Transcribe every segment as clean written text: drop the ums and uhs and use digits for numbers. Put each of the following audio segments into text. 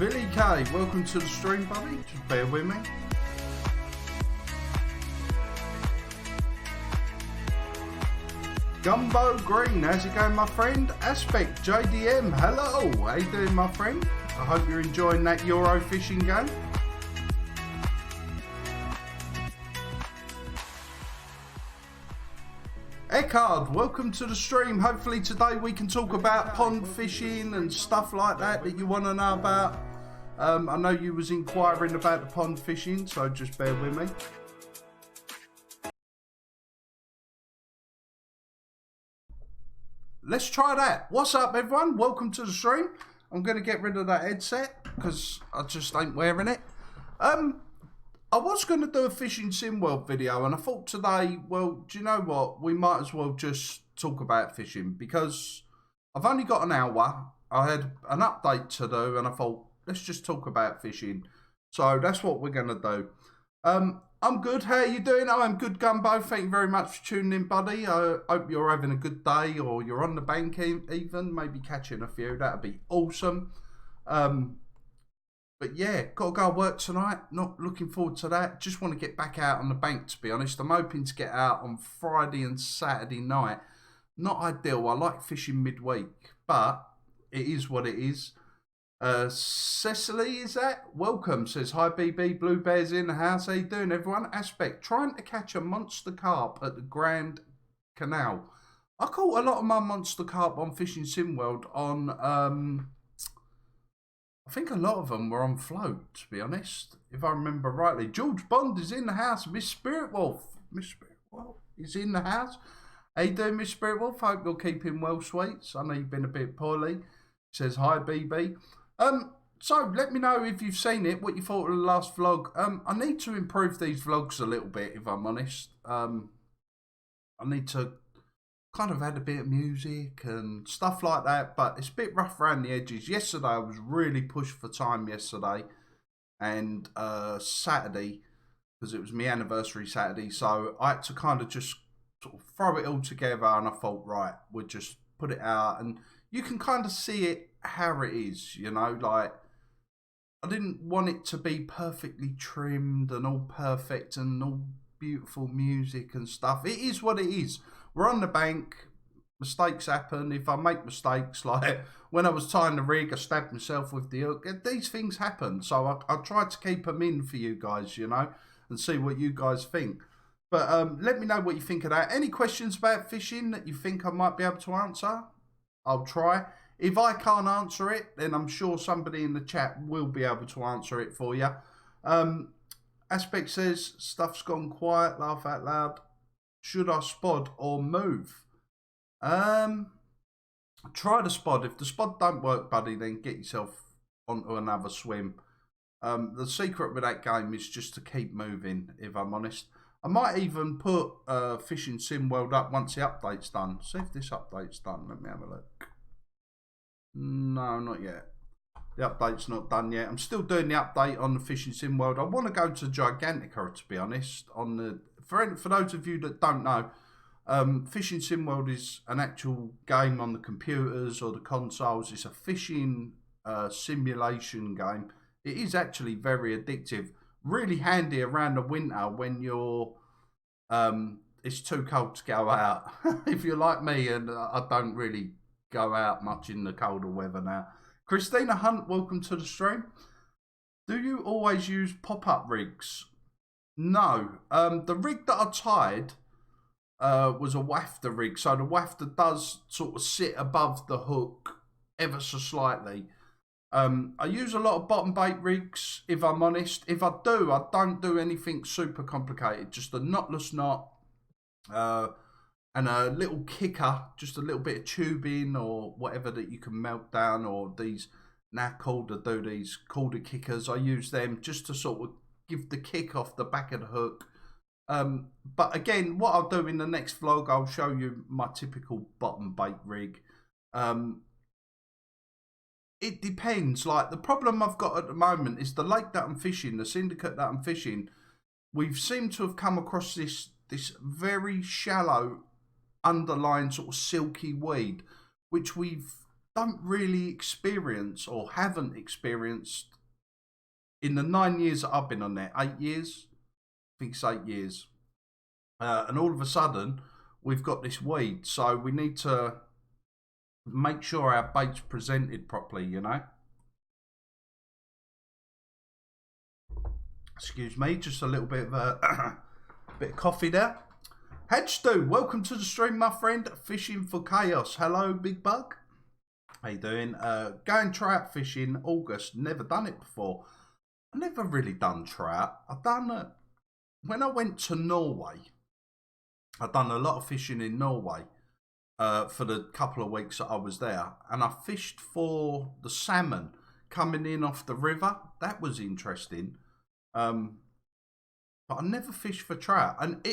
Billy K, welcome to the stream, buddy. Just bear with me. Gumbo Green, how's it going, my friend? Aspect JDM, hello. How you doing, my friend? I hope you're enjoying that Euro fishing game. Eckhard, welcome to the stream. Hopefully today we can talk about pond fishing and stuff like that you want to know about. I know you was inquiring about the pond fishing, so just bear with me. Let's try that. What's up, everyone? Welcome to the stream. I'm going to get rid of that headset because I just ain't wearing it. I was going to do a fishing sim world video, and I thought today, well, do you know what? We might as well just talk about fishing because I've only got an hour. I had an update to do, and I thought, let's just talk about fishing. So that's what we're going to do. I'm good. How are you doing? I'm good, Gumbo. Thank you very much for tuning in, buddy. I hope you're having a good day, or you're on the bank even, maybe catching a few. That'd be awesome. But yeah, got to go to work tonight. Not looking forward to that. Just want to get back out on the bank, to be honest. I'm hoping to get out on Friday and Saturday night. Not ideal. I like fishing midweek, but it is what it is. Cecily, is that? Welcome. Says, hi, BB. Blue Bear's in the house. How you doing, everyone? Aspect. Trying to catch a monster carp at the Grand Canal. I caught a lot of my monster carp on Fishing Sim World on... I think a lot of them were on float, to be honest, if I remember rightly. George Bond is in the house. Miss Spirit Wolf. Miss Spirit Wolf is in the house. How you doing, Miss Spirit Wolf? Hope you're keeping well, sweets. I know you've been a bit poorly. Says, hi, BB. So let me know if you've seen it, what you thought of the last vlog. I need to improve these vlogs a little bit, if I'm honest. I need to kind of add a bit of music and stuff like that, but it's a bit rough around the edges. Yesterday I was really pushed for time yesterday, and Saturday, because it was my anniversary Saturday, so I had to kind of just sort of throw it all together, and I thought, right, we'll just put it out, and you can kind of see it how it is, you know, like I didn't want it to be perfectly trimmed and all perfect and all beautiful music and stuff. It is what it is. We're on the bank. Mistakes happen. If I make mistakes, like when I was tying the rig, I stabbed myself with the hook. These things happen. So I tried to keep them in for you guys, you know, and see what you guys think. But let me know what you think of that. Any questions about fishing that you think I might be able to answer? I'll try. If I can't answer it, then I'm sure somebody in the chat will be able to answer it for you. Aspect says, stuff's gone quiet, laugh out loud. Should I spod or move? Try the spod. If the spod don't work, buddy, then get yourself onto another swim. The secret with that game is just to keep moving, if I'm honest. I might even put Fishing Sim World up once the update's done. See if this update's done. Let me have a look. No, not yet. The update's not done yet. I'm still doing the update on the Fishing Sim World. I want to go to Gigantica, to be honest. For those of you that don't know, Fishing Sim World is an actual game on the computers or the consoles. It's a fishing simulation game. It is actually very addictive. Really handy around the winter when you're it's too cold to go out. If you're like me, and I don't really go out much in the colder weather now. Christina Hunt, welcome to the stream. Do you always use pop-up rigs? No. The rig that I tied was a wafter rig. So the wafter does sort of sit above the hook ever so slightly. I use a lot of bottom bait rigs, if I'm honest. If I do, I don't do anything super complicated. Just a knotless knot and a little kicker, just a little bit of tubing or whatever that you can melt down, or these now Calder do these Calder kickers. I use them just to sort of give the kick off the back of the hook. But again, what I'll do in the next vlog, I'll show you my typical bottom bait rig. It depends. Like the problem I've got at the moment is the lake that I'm fishing, the syndicate that I'm fishing. We've seemed to have come across this very shallow underlying sort of silky weed, which we've don't really experience or haven't experienced in the 9 years that I've been on there. 8 years, I think it's 8 years, and all of a sudden we've got this weed, so we need to make sure our bait's presented properly, you know. Excuse me, just a little bit of a bit of coffee there. Hedgedew, welcome to the stream, my friend. Fishing for Chaos. Hello, Big Bug. How you doing? Going trout fishing August. Never done it before. I never really done trout. I've done when I went to Norway. I've done a lot of fishing in Norway for the couple of weeks that I was there, and I fished for the salmon coming in off the river. That was interesting. But I never fished for trout, and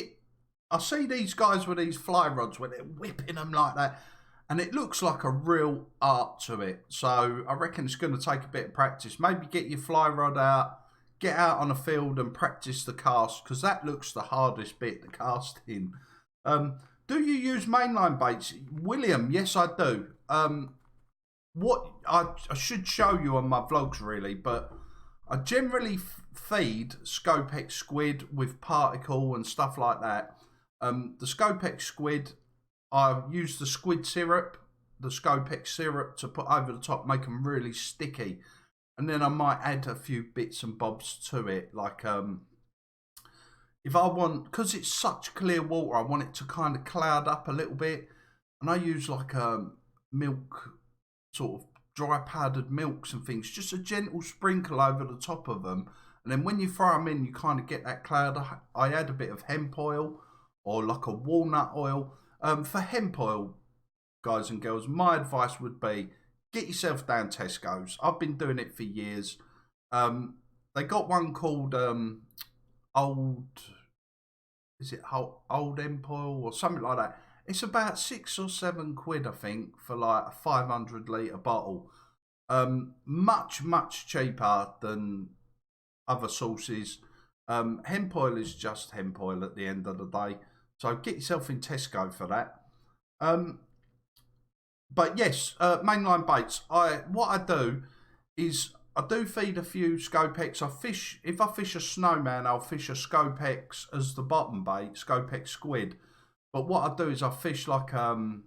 I see these guys with these fly rods where they're whipping them like that, and it looks like a real art to it. So I reckon it's going to take a bit of practice. Maybe get your fly rod out, get out on a field and practice the cast, because that looks the hardest bit, the casting. Do you use mainline baits? William, yes I do. What I should show you on my vlogs really, but I generally feed Scopex squid with particle and stuff like that. The Scopex squid, I use the squid syrup, the Scopex syrup to put over the top, make them really sticky. And then I might add a few bits and bobs to it, like if I want, because it's such clear water, I want it to kind of cloud up a little bit. And I use like milk, sort of dry powdered milks and things, just a gentle sprinkle over the top of them. And then when you throw them in, you kind of get that cloud. I add a bit of hemp oil or like a walnut oil. For hemp oil, guys and girls, my advice would be get yourself down Tesco's. I've been doing it for years. They got one called Old hemp oil or something like that. It's about 6 or 7 quid, I think, for like a 500 litre bottle. Much cheaper than other sources. Hemp oil is just hemp oil at the end of the day. So get yourself in Tesco for that. But yes, mainline baits. What I do is I do feed a few Scopex. If I fish a snowman, I'll fish a Scopex as the bottom bait, Scopex squid. But what I do is I fish like IB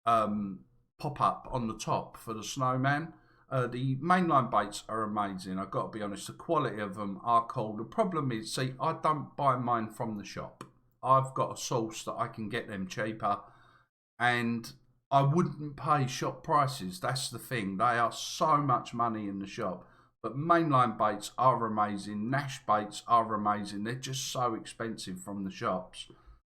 pop up on the top for the snowman. The mainline baits are amazing. I've got to be honest, the quality of them are cool. The problem is, see, I don't buy mine from the shop. I've got a source that I can get them cheaper, and I wouldn't pay shop prices. That's the thing. They are so much money in the shop. But mainline baits are amazing. Nash baits are amazing. They're just so expensive from the shops.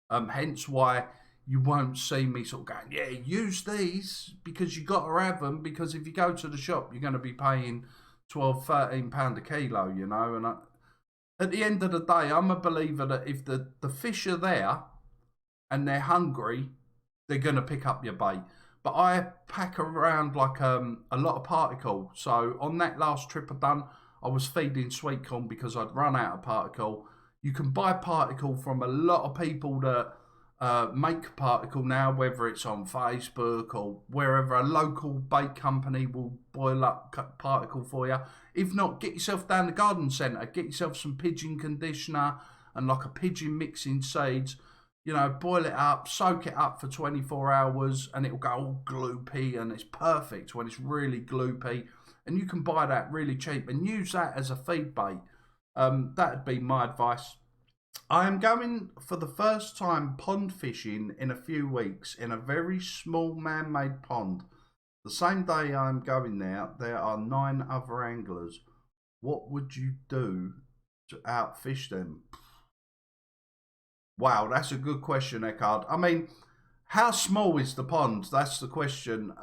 Hence why you won't see me sort of going, yeah, use these because you got to have them, because if you go to the shop, you're going to be paying £12, £13 a kilo, you know. And at the end of the day, I'm a believer that if the fish are there and they're hungry, they're going to pick up your bait. But I pack around like a lot of particle. So on that last trip I done, I was feeding sweet corn because I'd run out of particle. You can buy particle from a lot of people that make particle now, whether it's on Facebook or wherever. A local bait company will boil up particle for you. If not, get yourself down the garden centre. Get yourself some pigeon conditioner and like a pigeon mixing seeds. You know, boil it up, soak it up for 24 hours, and it'll go all gloopy, and it's perfect when it's really gloopy. And you can buy that really cheap and use that as a feed bait. That'd be my advice. I am going for the first time pond fishing in a few weeks in a very small man-made pond. The same day I'm going there are 9 other anglers. What would you do to outfish them? Wow, that's a good question, Eckhard. I mean, how small is the pond? That's the question.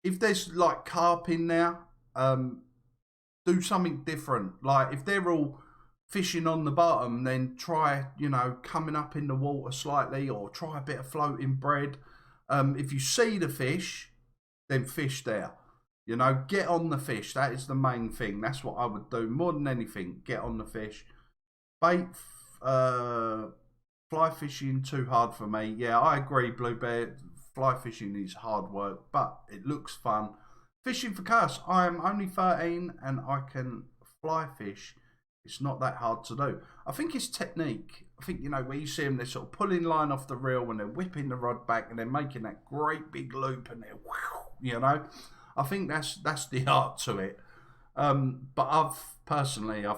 If there's like carp in there, do something different. Like if they're all fishing on the bottom, then try, you know, coming up in the water slightly, or try a bit of floating bread. If you see the fish, then fish there. You know, get on the fish. That is the main thing. That's what I would do more than anything. Get on the fish. Bait. Fly fishing too hard for me. Yeah, I agree, Blue Bear. Fly fishing is hard work, but it looks fun. Fishing for Cuss. I am only 13 and I can fly fish. It's not that hard to do. I think it's technique. I think, you know, where you see them, they're sort of pulling line off the reel when they're whipping the rod back and they're making that great big loop and they're, you know. I think that's the art to it. But I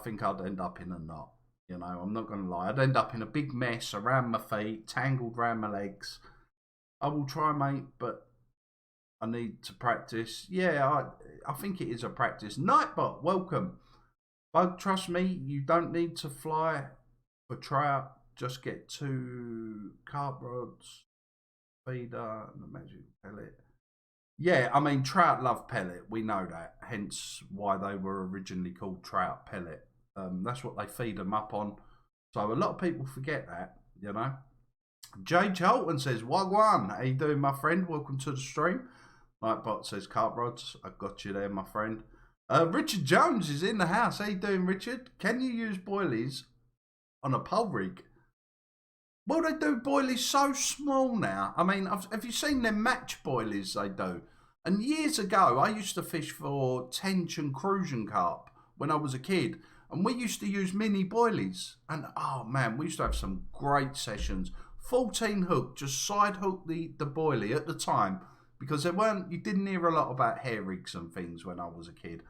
think I'd end up in a knot. You know, I'm not going to lie. I'd end up in a big mess around my feet, tangled around my legs. I will try, mate, but I need to practice. Yeah, I think it is a practice. Nightbot, welcome. Bug, trust me, you don't need to fly for trout. Just get 2 carp rods, feeder, and the magic pellet. Yeah, I mean, trout love pellet. We know that. Hence why they were originally called trout pellet. That's what they feed them up on. So a lot of people forget that, you know. Jay Cholton says, Wagwan, how you doing, my friend? Welcome to the stream. Nightbot says, carp rods. I got you there, my friend. Richard Jones is in the house. How you doing, Richard? Can you use boilies on a pole rig? Well, they do boilies so small now. I mean, have you seen them match boilies they do? And years ago, I used to fish for tench and crucian carp when I was a kid. And we used to use mini boilies. And, oh, man, we used to have some great sessions. 14 hook, just side hook the boilie at the time. Because you didn't hear a lot about hair rigs and things when I was a kid.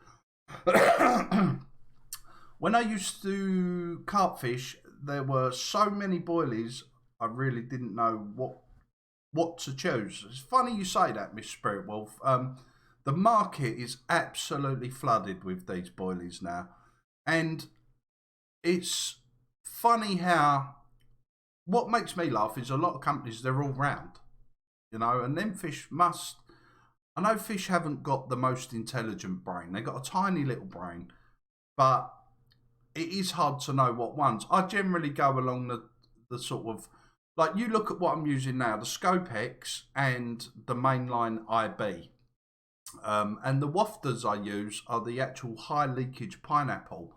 When I used to carp fish, there were so many boilies, I really didn't know what to choose. It's funny you say that, Miss Spirit Wolf. The market is absolutely flooded with these boilies now. And it's funny how, what makes me laugh is a lot of companies, they're all round, you know, and them fish I know fish haven't got the most intelligent brain. They've got a tiny little brain, but it is hard to know what ones. I generally go along the sort of, like you look at what I'm using now, the Scopex and the mainline IB. And the wafters I use are the actual high leakage pineapple.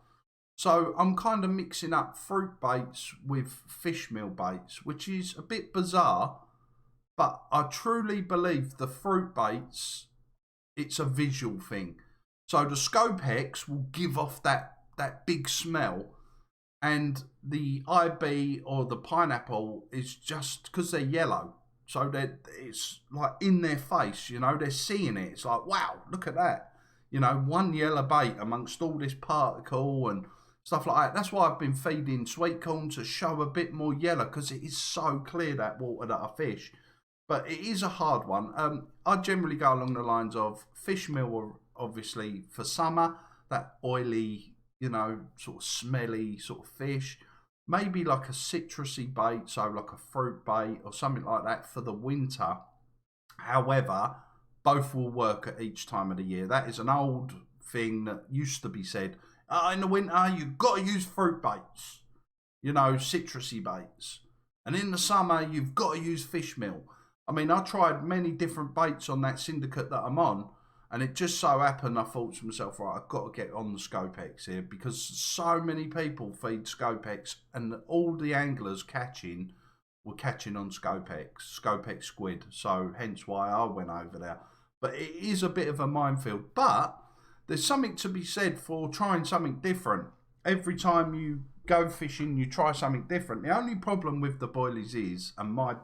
So I'm kind of mixing up fruit baits with fish meal baits, which is a bit bizarre. But I truly believe the fruit baits, it's a visual thing. So the Scopex will give off that big smell. And the IB or the pineapple is just because they're yellow. So it's like in their face, you know, they're seeing it. It's like, wow, look at that. You know, one yellow bait amongst all this particle and stuff like that. That's why I've been feeding sweet corn to show a bit more yellow because it is so clear, that water that I fish. But it is a hard one. I generally go along the lines of fish meal, obviously, for summer, that oily, you know, sort of smelly sort of fish. Maybe like a citrusy bait, so like a fruit bait or something like that for the winter. However, both will work at each time of the year. That is an old thing that used to be said. In the winter, you've got to use fruit baits, you know, citrusy baits. And in the summer, you've got to use fish meal. I mean, I tried many different baits on that syndicate that I'm on, and it just so happened I thought to myself, right, I've got to get on the Scopex here because so many people feed Scopex and all the anglers were catching on Scopex squid. So hence why I went over there. But it is a bit of a minefield. But there's something to be said for trying something different. Every time you go fishing, you try something different. The only problem with the boilies is, and my,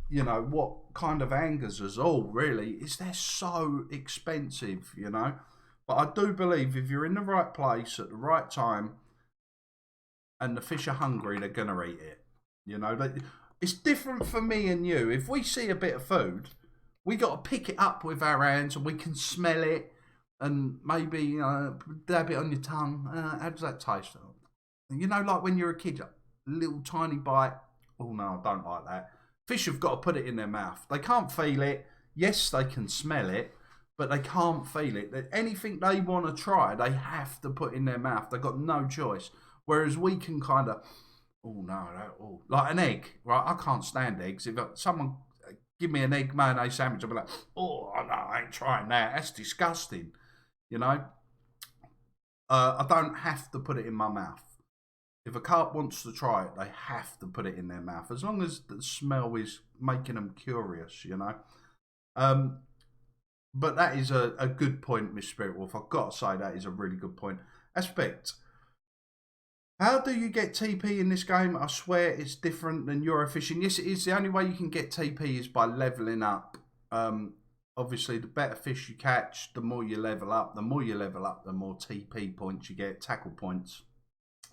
you know, what kind of angers us all really, is they're so expensive, you know. But I do believe if you're in the right place at the right time and the fish are hungry, they're going to eat it. You know, it's different for me and you. If we see a bit of food, we got to pick it up with our hands and we can smell it and maybe dab it on your tongue. How does that taste? You know, like when you're a kid, a little tiny bite. Oh no, I don't like that. Fish have got to put it in their mouth. They can't feel it. Yes, they can smell it, but they can't feel it. Anything they want to try, they have to put in their mouth. They've got no choice. Whereas we can kind of, like an egg, right? I can't stand eggs. If someone give me an egg mayonnaise sandwich, I'll be like, oh no, I ain't trying that. That's disgusting. You know, I don't have to put it in my mouth. If a carp wants to try it, they have to put it in their mouth, as long as the smell is making them curious, you know. But that is a good point, Miss Spirit Wolf. I've got to say that is a really good point. Aspect. How do you get TP in this game? I swear it's different than Eurofishing. Yes, it is. The only way you can get TP is by leveling up. Obviously, the better fish you catch, the more you level up. The more you level up, the more TP points you get, tackle points.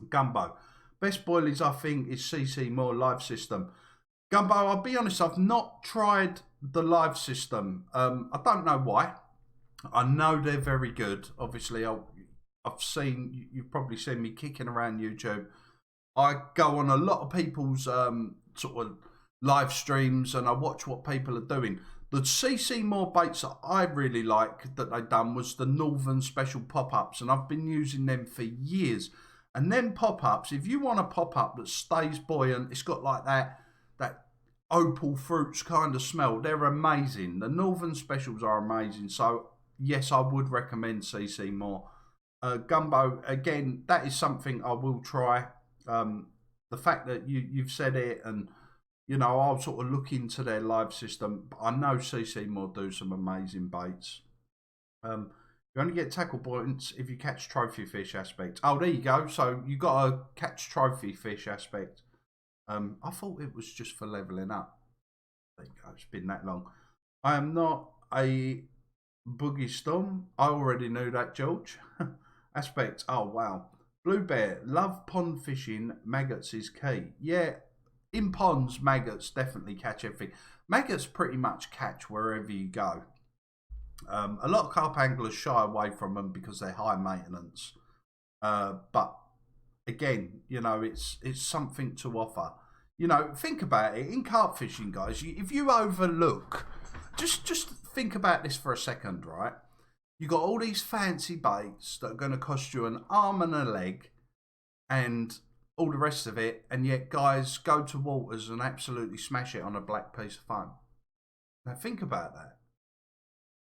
Gumbo. Best boilies, I think, is CC More live system. Gumbo, I'll be honest, I've not tried the live system. I don't know why. I know they're very good. Obviously, I've seen, you've probably seen me kicking around YouTube. I go on a lot of people's sort of live streams and I watch what people are doing. The CC More baits that I really like that they've done was the Northern Special pop-ups, and I've been using them for years. And then pop-ups, if you want a pop-up that stays buoyant, it's got like that opal fruits kind of smell, they're amazing. The Northern Specials are amazing. So, yes, I would recommend CC More. Gumbo, again, that is something I will try. The fact that you've said it, and you know, I'll sort of look into their live system. I know CC More do some amazing baits. You only get tackle points if you catch trophy fish aspect. Oh, there you go. So you got to catch trophy fish aspect. I thought it was just for leveling up. There you go. It's been that long. I am not a boogie storm. I already knew that, George. Aspect. Oh, wow. Blue Bear. Love pond fishing. Maggots is key. Yeah. In ponds, maggots definitely catch everything. Maggots pretty much catch wherever you go. A lot of carp anglers shy away from them because they're high maintenance. But again, you know, it's something to offer. You know, think about it. In carp fishing, guys, if you overlook, just think about this for a second, right? You got all these fancy baits that are going to cost you an arm and a leg, and all the rest of it, and yet guys go to waters and absolutely smash it on a black piece of foam. Now think about that.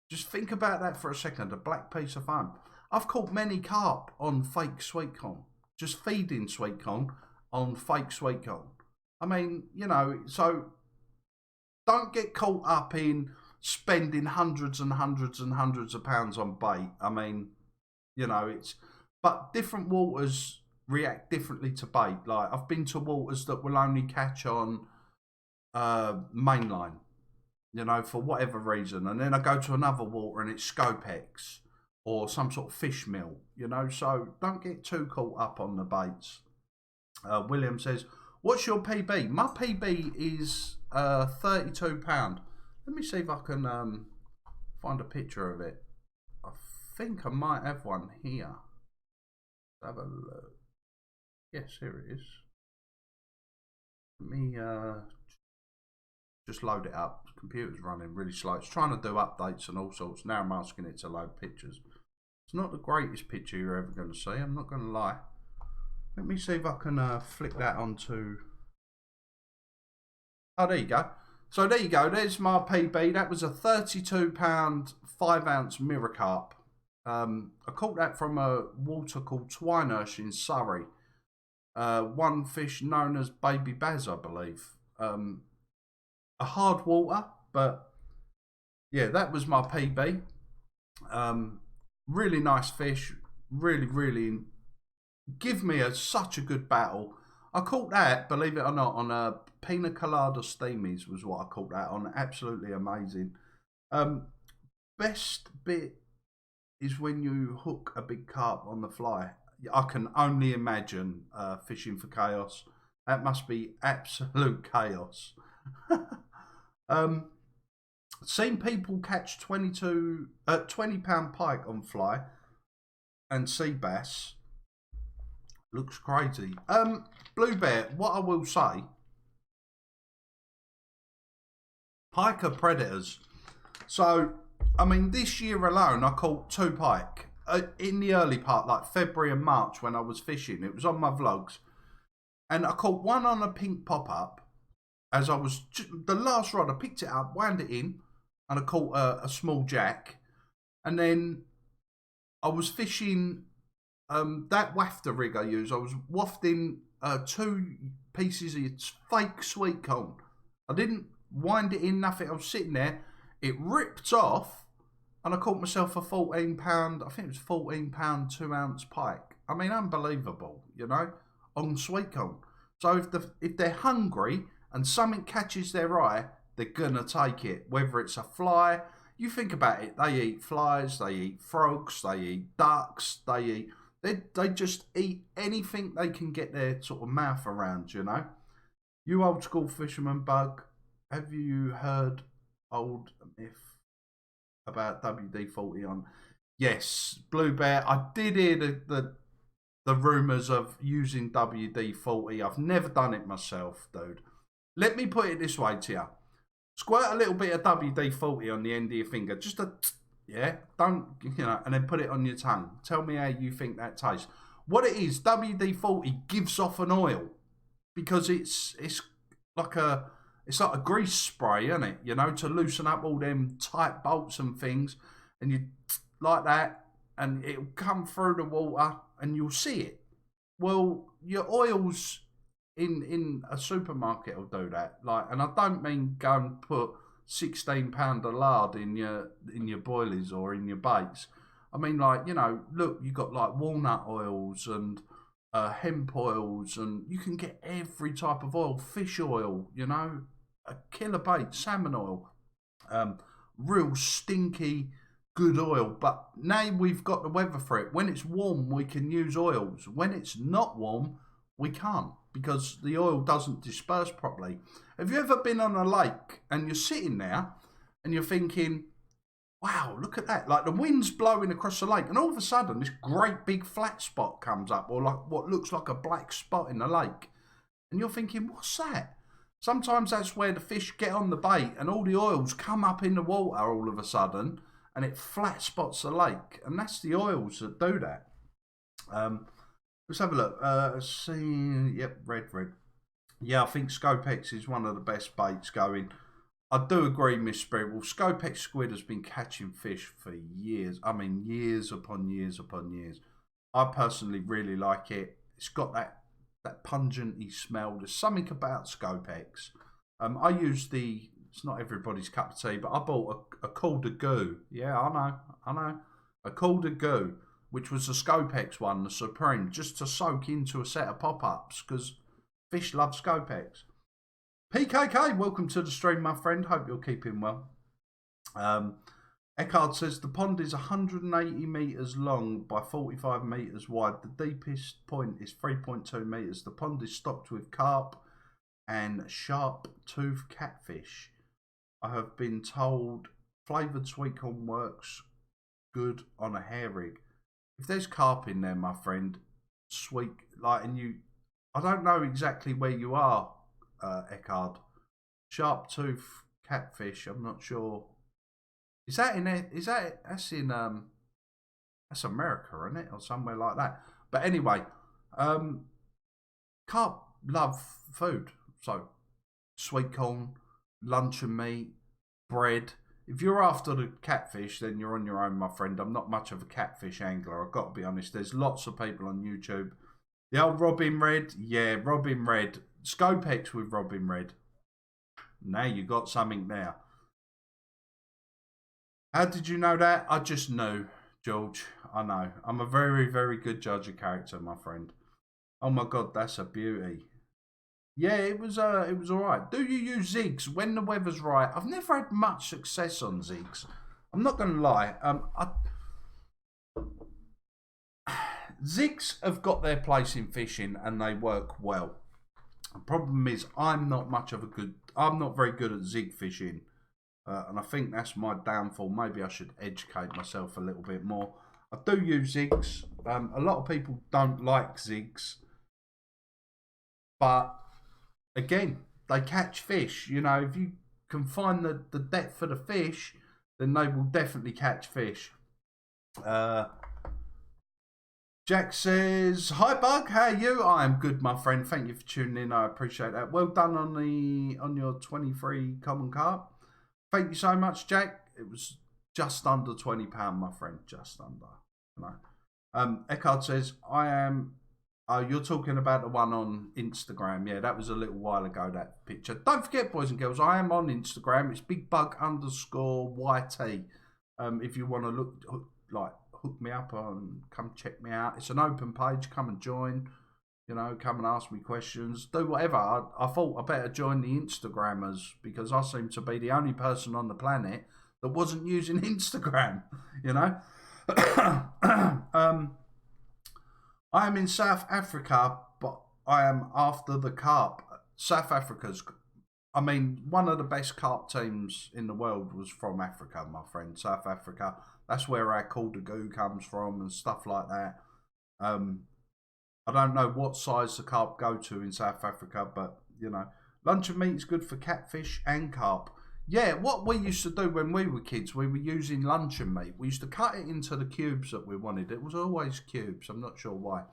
Just think about that for a second, a black piece of foam. I've caught many carp on fake sweet corn, just feeding sweet corn on fake sweet corn. I mean, you know, so don't get caught up in spending hundreds and hundreds and hundreds of pounds on bait. I mean, you know, but different waters react differently to bait. Like, I've been to waters that will only catch on mainline, you know, for whatever reason, and then I go to another water and it's Scopex or some sort of fish meal, you know. So don't get too caught up on the baits. William says, what's your PB? My PB is £32. Let me see if I can find a picture of it. I think I might have one here. Let's have a look. Yes, here it is. Let me just load it up. The computer's running really slow. It's trying to do updates and all sorts. Now I'm asking it to load pictures. It's not the greatest picture you're ever going to see, I'm not going to lie. Let me see if I can flick that onto... Oh, there you go. So there you go. There's my PB. That was a £32 5-ounce mirror carp. I caught that from a water called Twinehurst in Surrey. One fish known as Baby Baz, I believe. A hard water, but yeah, that was my PB. Really nice fish. Really give me such a good battle. I caught that, believe it or not, on a Pina Colada Steamies was what I caught that on. Absolutely amazing. Best bit is when you hook a big carp on the fly. I can only imagine fishing for chaos. That must be absolute chaos. Seen people catch 20-pound pike on fly and sea bass. Looks crazy. Blue Bear, what I will say, pike are predators. So, I mean, this year alone, I caught 2 pike. In the early part, like February and March when I was fishing. It was on my vlogs. And I caught one on a pink pop-up. As I was, the last rod, I picked it up, wound it in, and I caught a small jack. And then I was fishing that wafter rig I use. I was wafting two pieces of fake sweet corn. I didn't wind it in, nothing. I was sitting there. It ripped off, and I caught myself a £14, I think it was £14 2-ounce pike. I mean, unbelievable, you know, on sweet corn. So if they're hungry and something catches their eye, they're gonna take it. Whether it's a fly, you think about it. They eat flies, they eat frogs, they eat ducks, they just eat anything they can get their sort of mouth around. You know. You old school fisherman bug, have you heard old myth about WD-40 on? Yes, Blue Bear. I did hear the rumours of using WD-40. I've never done it myself, dude. Let me put it this way to you. Squirt a little bit of WD-40 on the end of your finger. Just yeah, don't, and then put it on your tongue. Tell me how you think that tastes. What it is, WD-40 gives off an oil because it's like a grease spray, isn't it? You know, to loosen up all them tight bolts and things. And you like that, and it'll come through the water and you'll see it. Well, your oils in a supermarket will do that. Like, and I don't mean go and put £16 of lard in your boilies or in your baits. I mean, like, look, you've got like walnut oils and hemp oils, and you can get every type of oil, fish oil, a killer bait, salmon oil, real stinky good oil. But now we've got the weather for it. When it's warm, we can use oils. When it's not warm, we can't, because the oil doesn't disperse properly. Have you ever been on a lake and you're sitting there and you're thinking, wow, look at that. Like the wind's blowing across the lake and all of a sudden this great big flat spot comes up, or like what looks like a black spot in the lake. And you're thinking, what's that? Sometimes that's where the fish get on the bait and all the oils come up in the water all of a sudden and it flat spots the lake. And that's the oils that do that. Let's have a look. Yep, red. Yeah, I think Scopex is one of the best baits going. I do agree, Miss Spirit. Well, Scopex squid has been catching fish for years. I mean, years upon years upon years. I personally really like it. It's got that pungenty smell. There's something about Scopex. I use it's not everybody's cup of tea, but I bought a Call de Goo. Yeah, I know. A Call de Goo, which was the Scopex one, the Supreme, just to soak into a set of pop-ups, because fish love Scopex. PKK, welcome to the stream, my friend. Hope you're keeping well. Eckhard says the pond is 180 metres long by 45 metres wide. The deepest point is 3.2 metres. The pond is stocked with carp and sharp tooth catfish. I have been told flavoured sweet corn works good on a hair rig. If there's carp in there, my friend, sweet, I don't know exactly where you are, Eckhard. Sharp tooth catfish, I'm not sure. Is that in there? That's America, isn't it? Or somewhere like that. But anyway, carp love food. So, sweet corn, luncheon meat, bread. If you're after the catfish, then you're on your own, my friend. I'm not much of a catfish angler, I've got to be honest. There's lots of people on YouTube. The old Robin Red, yeah, Robin Red. Scopex with Robin Red. Now you got something there. How did you know that? I just knew, George. I know. I'm a very, very good judge of character, my friend. Oh my God, that's a beauty. Yeah, it was all right. Do you use zigs when the weather's right? I've never had much success on zigs. I'm not going to lie. Zigs have got their place in fishing and they work well. The problem is I'm not very good at zig fishing. And I think that's my downfall. Maybe I should educate myself a little bit more. I do use zigs. A lot of people don't like zigs. But again, they catch fish. If you can find the depth of the fish, then they will definitely catch fish. Jack says, hi Bug, how are you? I am good, my friend. Thank you for tuning in. I appreciate that. Well done on your 23 common carp. Thank you so much, Jack. It was just under £20, my friend. Just under. Eckhard says, I am Oh, you're talking about the one on Instagram. Yeah, that was a little while ago, that picture. Don't forget, boys and girls, I am on Instagram. It's bigbug_YT. If you want to hook me up and come check me out. It's an open page. Come and join. Come and ask me questions. Do whatever. I thought I better join the Instagrammers because I seem to be the only person on the planet that wasn't using Instagram, I am in South Africa, but I am after the CARP. South Africa's, one of the best CARP teams in the world was from Africa, my friend. South Africa. That's where our Call the Goo comes from and stuff like that. I don't know what size the carp go to in South Africa, but, luncheon meat is good for catfish and carp. Yeah, what we used to do when we were kids, we were using luncheon meat. We used to cut it into the cubes that we wanted. It was always cubes. I'm not sure why.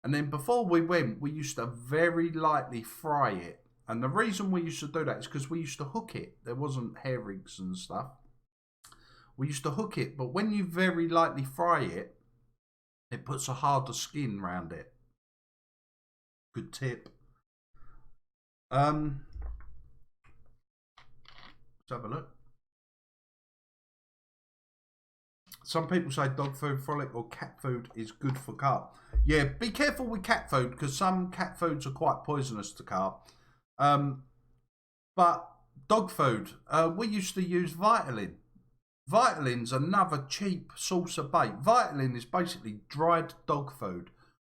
And then before we went, we used to very lightly fry it. And the reason we used to do that is because we used to hook it. There wasn't hair rigs and stuff. We used to hook it. But when you very lightly fry it, it puts a harder skin around it. Good tip. Let's have a look. Some people say dog food, frolic, or cat food is good for carp. Yeah, be careful with cat food because some cat foods are quite poisonous to carp. But dog food, we used to use Vitamin. Vitalin's another cheap source of bait. Vitamin is basically dried dog food.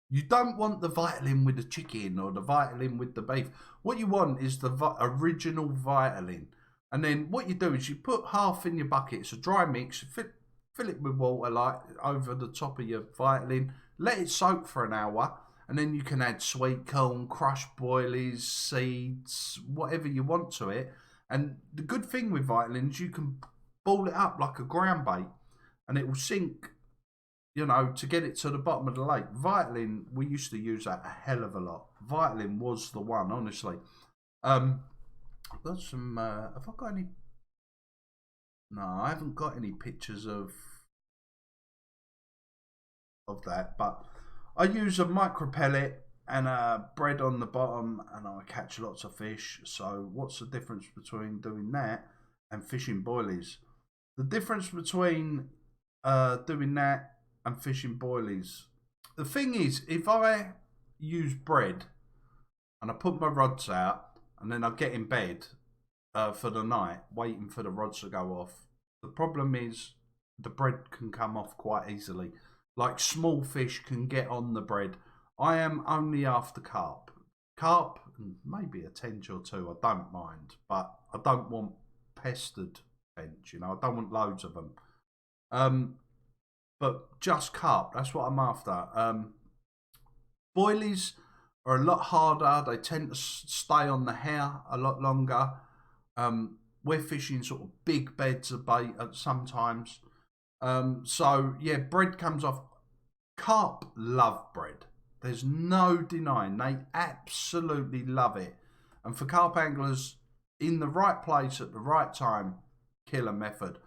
You don't want the Vitamin with the chicken or the Vitamin with the beef. What you want is the original Vitamin. And then what you do is you put half in your bucket. It's a dry mix. Fill it with water like over the top of your Vitamin. Let it soak for an hour. And then you can add sweet corn, crushed boilies, seeds, whatever you want to it. And the good thing with Vitamin is you can ball it up like a ground bait. And it will sink, to get it to the bottom of the lake. Vitamin, we used to use that a hell of a lot. Vitamin was the one, honestly. I've got some, have I got any? No, I haven't got any pictures of that, but I use a micro pellet and a bread on the bottom and I catch lots of fish. So what's the difference between doing that and fishing boilies? The difference between doing that and fishing boilies, the thing is, if I use bread and I put my rods out and then I get in bed for the night waiting for the rods to go off, the problem is the bread can come off quite easily. Like small fish can get on the bread. I am only after carp. Carp, maybe a tench or two, I don't mind, but I don't want pestered tench, I don't want loads of them. But just carp, that's what I'm after. Boilies are a lot harder. They tend to stay on the hair a lot longer. We're fishing sort of big beds of bait sometimes. So, yeah, bread comes off. Carp love bread. There's no denying. They absolutely love it. And for carp anglers, in the right place at the right time, killer method.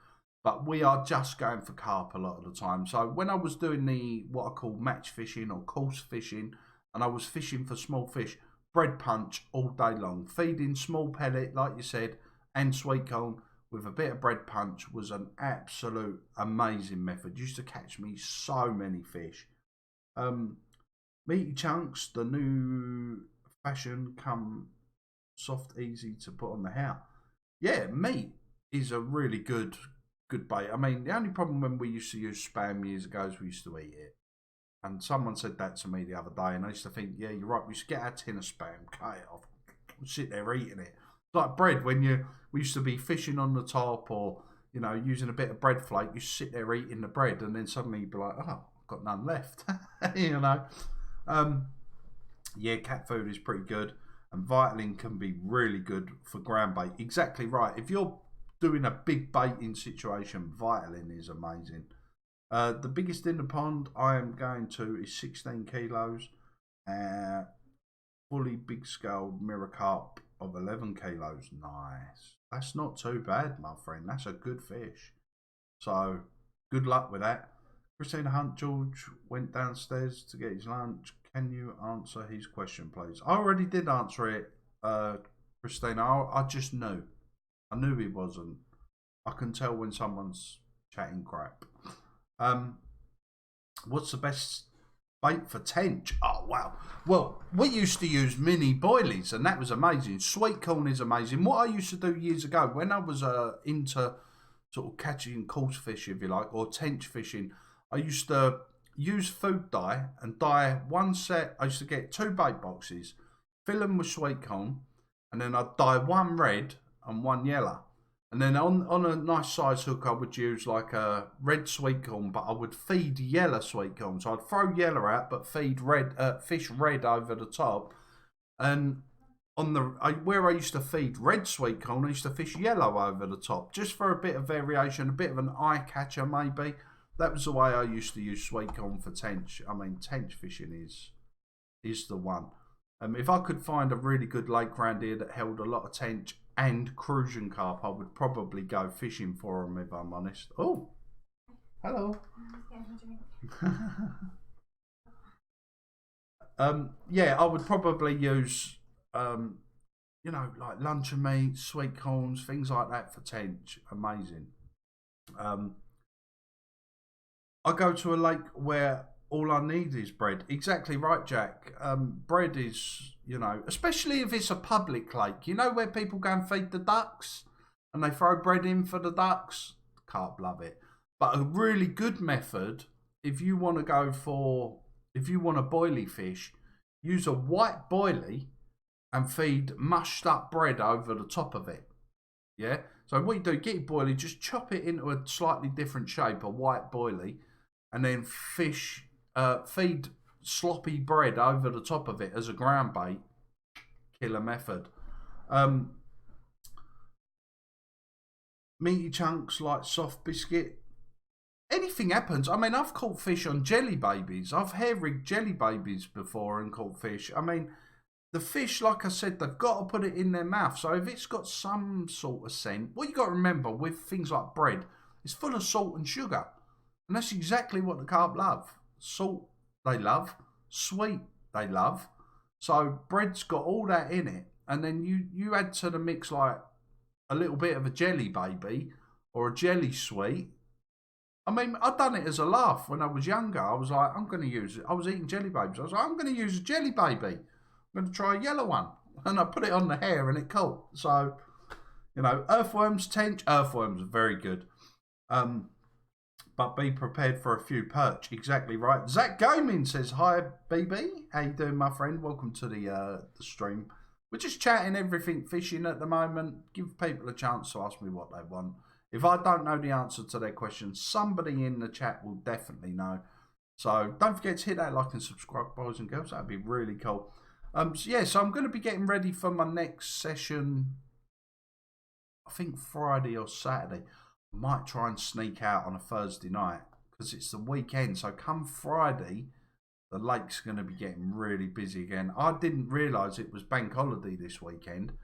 But we are just going for carp a lot of the time. So when I was doing what I call match fishing or course fishing, and I was fishing for small fish, bread punch all day long. Feeding small pellet, like you said, and sweet corn with a bit of bread punch was an absolute amazing method. Used to catch me so many fish. Meaty chunks, the new fashion, come soft, easy to put on the hair. Yeah, meat is a really good bait. The only problem when we used to use spam years ago is we used to eat it. And someone said that to me the other day, and I used to think, yeah, you're right. We used to get our tin of spam, cut it off, sit there eating it. It's like bread when we used to be fishing on the top or, using a bit of bread flake. You sit there eating the bread, and then suddenly you'd be like, oh, I've got none left. Yeah, cat food is pretty good, and Vitamin can be really good for ground bait. Exactly right. If you're doing a big baiting situation, Vitamin is amazing. The biggest in the pond I am going to is 16 kilos. Fully big scaled mirror carp of 11 kilos. Nice. That's not too bad, my friend. That's a good fish. So, good luck with that. Christina Hunt George went downstairs to get his lunch. Can you answer his question, please? I already did answer it, Christina. I just knew. I knew he wasn't. I can tell when someone's chatting crap. What's the best bait for tench? Oh, wow. Well, we used to use mini boilies, and that was amazing. Sweet corn is amazing. What I used to do years ago, when I was into sort of catching coarse fish, if you like, or tench fishing, I used to use food dye and dye one set. I used to get 2 bait boxes, fill them with sweet corn, and then I'd dye one red and one yellow. And then on a nice size hook, I would use like a red sweet corn, but I would feed yellow sweet corn. So I'd throw yellow out, but feed fish red over the top. And on where I used to feed red sweet corn, I used to fish yellow over the top, just for a bit of variation, a bit of an eye catcher maybe. That was the way I used to use sweet corn for tench. I mean, tench fishing is the one. If I could find a really good lake around here that held a lot of tench and crucian carp, I would probably go fishing for them, if I'm honest. Oh, hello. Yeah, I would probably use, like luncheon meat, sweet corns, things like that for tench. Amazing. I go to a lake where all I need is bread. Exactly right, Jack. Bread is, especially if it's a public lake, where people go and feed the ducks and they throw bread in for the ducks. Carp love it. But a really good method, if you want a boilie fish, use a white boilie and feed mushed up bread over the top of it. Yeah? So what you do, get your boilie, just chop it into a slightly different shape, a white boilie, and then feed sloppy bread over the top of it as a ground bait. Killer method. Meaty chunks like soft biscuit. Anything happens. I mean, I've caught fish on jelly babies. I've hair-rigged jelly babies before and caught fish. I mean, the fish, like I said, they've got to put it in their mouth. So if it's got some sort of scent, what you got to remember with things like bread, it's full of salt and sugar. And that's exactly what the carp love. Salt, they love. Sweet, they love. So bread's got all that in it. And then you add to the mix like a little bit of a jelly baby or a jelly sweet. I mean, I've done it as a laugh when I was younger. I was like, I'm going to use it. I was eating jelly babies. I was like, I'm going to use a jelly baby. I'm going to try a yellow one. And I put it on the hair and it caught. So, earthworms, tench. Earthworms are very good. But be prepared for a few perch. Exactly right. Zach Gaming says, hi, BB. How you doing, my friend? Welcome to the stream. We're just chatting everything fishing at the moment. Give people a chance to ask me what they want. If I don't know the answer to their question, somebody in the chat will definitely know. So don't forget to hit that like and subscribe, boys and girls. That'd be really cool. So I'm going to be getting ready for my next session. I think Friday or Saturday. I might try and sneak out on a Thursday night because it's the weekend. So come Friday, the lake's going to be getting really busy again. I didn't realise it was bank holiday this weekend.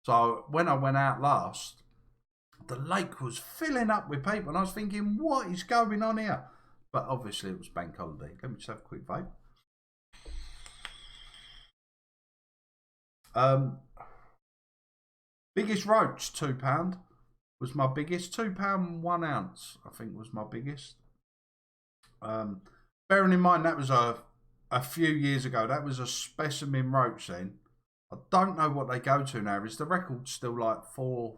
So when I went out last, the lake was filling up with people. And I was thinking, what is going on here? But obviously it was bank holiday. Let me just have a quick vape. Biggest roach, £2 was my biggest. £2 1 ounce, I think, was my biggest. Bearing in mind that was a few years ago. That was a specimen roach then. I don't know what they go to now. Is the record still like £4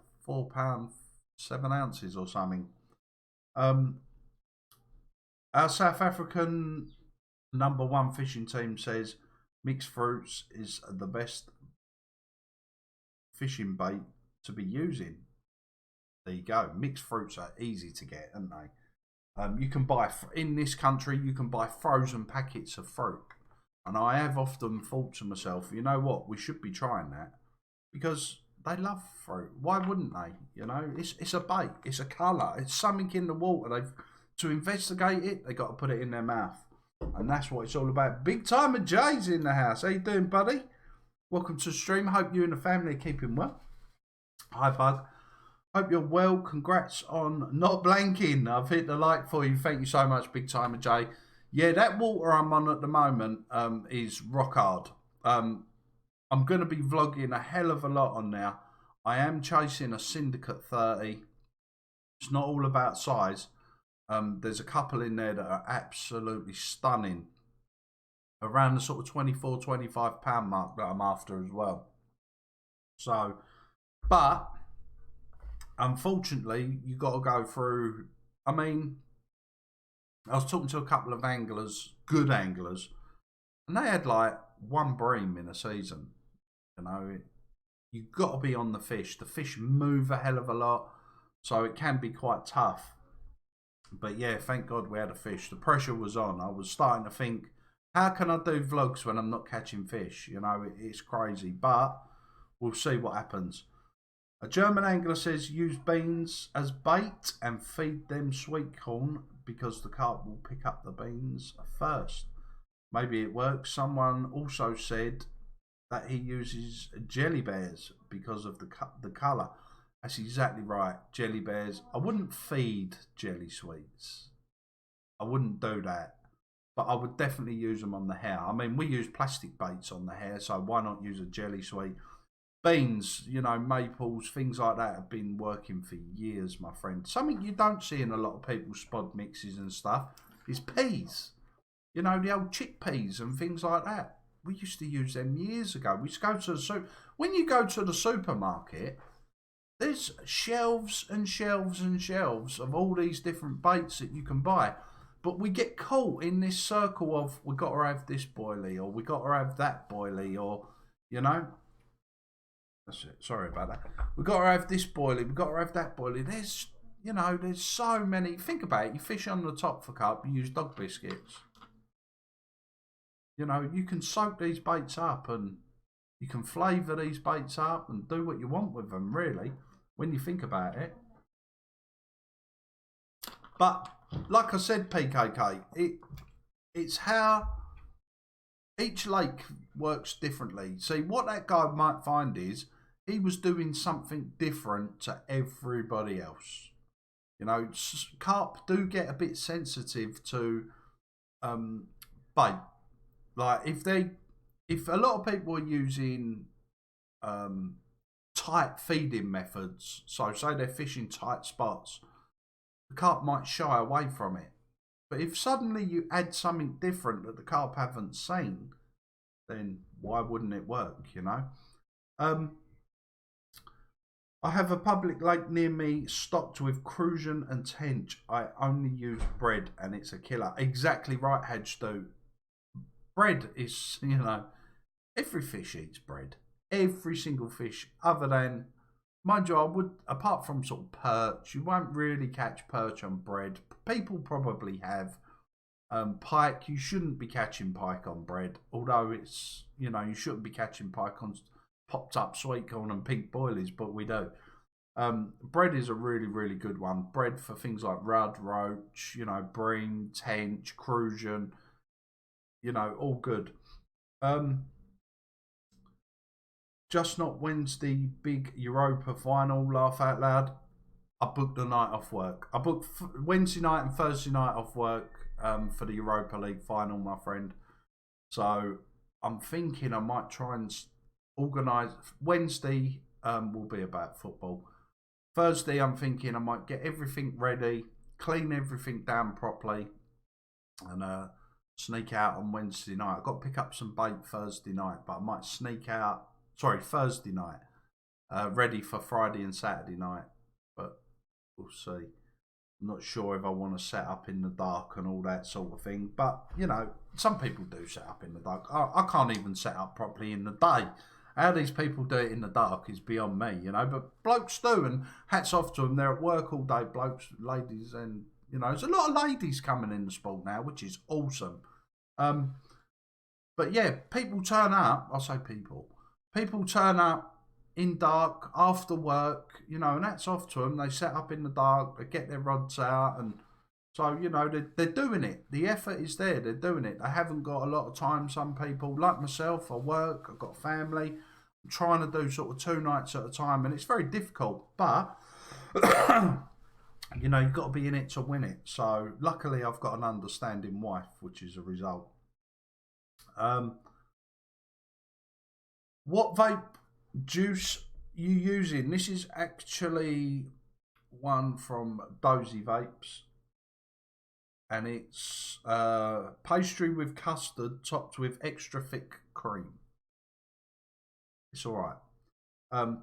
7 ounces or something? Our South African #1 fishing team says mixed fruits is the best fishing bait to be using. There you go. Mixed fruits are easy to get, aren't they? You can buy, in this country, you can buy frozen packets of fruit. And I have often thought to myself, you know what, we should be trying that. Because they love fruit. Why wouldn't they? It's a bait. It's a colour. It's something in the water. To investigate it, they got to put it in their mouth. And that's what it's all about. Big time of Jay's in the house. How you doing, buddy? Welcome to the stream. Hope you and the family are keeping well. Hi, bud. Hope you're well. Congrats on not blanking. I've hit the like for you. Thank you so much, Big Timer Jay. Yeah, that water I'm on at the moment is rock hard. I'm going to be vlogging a hell of a lot on there. I am chasing a Syndicate 30. It's not all about size. There's a couple in there that are absolutely stunning. Around the sort of 24, 25 pound mark that I'm after as well. So, but unfortunately, you got to go through. I mean, I was talking to a couple of anglers, good anglers, and they had like one bream in a season. You know, you've got to be on the fish. The fish move a hell of a lot, so it can be quite tough. But yeah, thank God we had a fish. The pressure was on. I was starting to think, how can I do vlogs when I'm not catching fish? You know, it's crazy. But we'll see what happens. A German angler says use beans as bait and feed them sweet corn because the carp will pick up the beans first. Maybe it works. Someone also said that he uses jelly bears because of the colour. That's exactly right. Jelly bears. I wouldn't feed jelly sweets. I wouldn't do that. But I would definitely use them on the hair. I mean, we use plastic baits on the hair, so why not use a jelly sweet? Beans, you know, maples, things like that have been working for years, my friend. Something you don't see in a lot of people's spod mixes and stuff is peas. You know, the old chickpeas and things like that. We used to use them years ago. We used to go to the when you go to the supermarket, there's shelves and shelves and shelves of all these different baits that you can buy. But we get caught in this circle of we got to have this boilie or we got to have that boilie or, you know. That's it. Sorry about that. We got to have this boilie. We got to have that boilie. There's, you know, there's so many. Think about it. You fish on the top for carp. You use dog biscuits. You know, you can soak these baits up and you can flavour these baits up and do what you want with them, really, when you think about it. But like I said, PKK, it's how each lake works differently. See, what that guy might find is he was doing something different to everybody else. You know, carp do get a bit sensitive to bait. Like if a lot of people are using tight feeding methods, so say they're fishing tight spots, the carp might shy away from it. But if suddenly you add something different that the carp haven't seen, then why wouldn't it work, you know? I have a public lake near me stocked with crucian and tench. I only use bread and it's a killer. Exactly right, Hedge Stu. Bread is, you know, every fish eats bread. Every single fish, other than, mind you, I would, apart from sort of perch, you won't really catch perch on bread. People probably have. Pike, you shouldn't be catching pike on bread, although it's, you know, you shouldn't be catching pike on popped up sweet corn and pink boilies, but we do. Bread is a really, really good one. Bread for things like rudd, roach, you know, bream, tench, crucian, you know, all good. Just not Wednesday, big Europa final, laugh out loud. I booked the night off work. I booked Wednesday night and Thursday night off work for the Europa League final, my friend. So I'm thinking I might try and organise. Wednesday will be about football. Thursday, I'm thinking I might get everything ready, clean everything down properly, and sneak out on Wednesday night. I've got to pick up some bait Thursday night, but I might sneak out, Thursday night, ready for Friday and Saturday night. But we'll see. I'm not sure if I want to set up in the dark and all that sort of thing. But, you know, some people do set up in the dark. I can't even set up properly in the day. How these people do it in the dark is beyond me, you know. But blokes do, and hats off to them. They're at work all day, blokes, ladies, and, you know, there's a lot of ladies coming in the sport now, which is awesome. But, yeah, people turn up. I'll say people. People turn up in dark after work, you know, and that's off to them. They set up in the dark, they get their rods out, and so, you know, they're doing it. The effort is there, they're doing it. They haven't got a lot of time. Some people, like myself, I work, I've got family, I'm trying to do sort of 2 nights at a time, and it's very difficult. But you know, you've got to be in it to win it. So luckily I've got an understanding wife, which is a result. What vape juice you using? This is actually one from Dozy Vapes, and it's pastry with custard topped with extra thick cream. It's all right.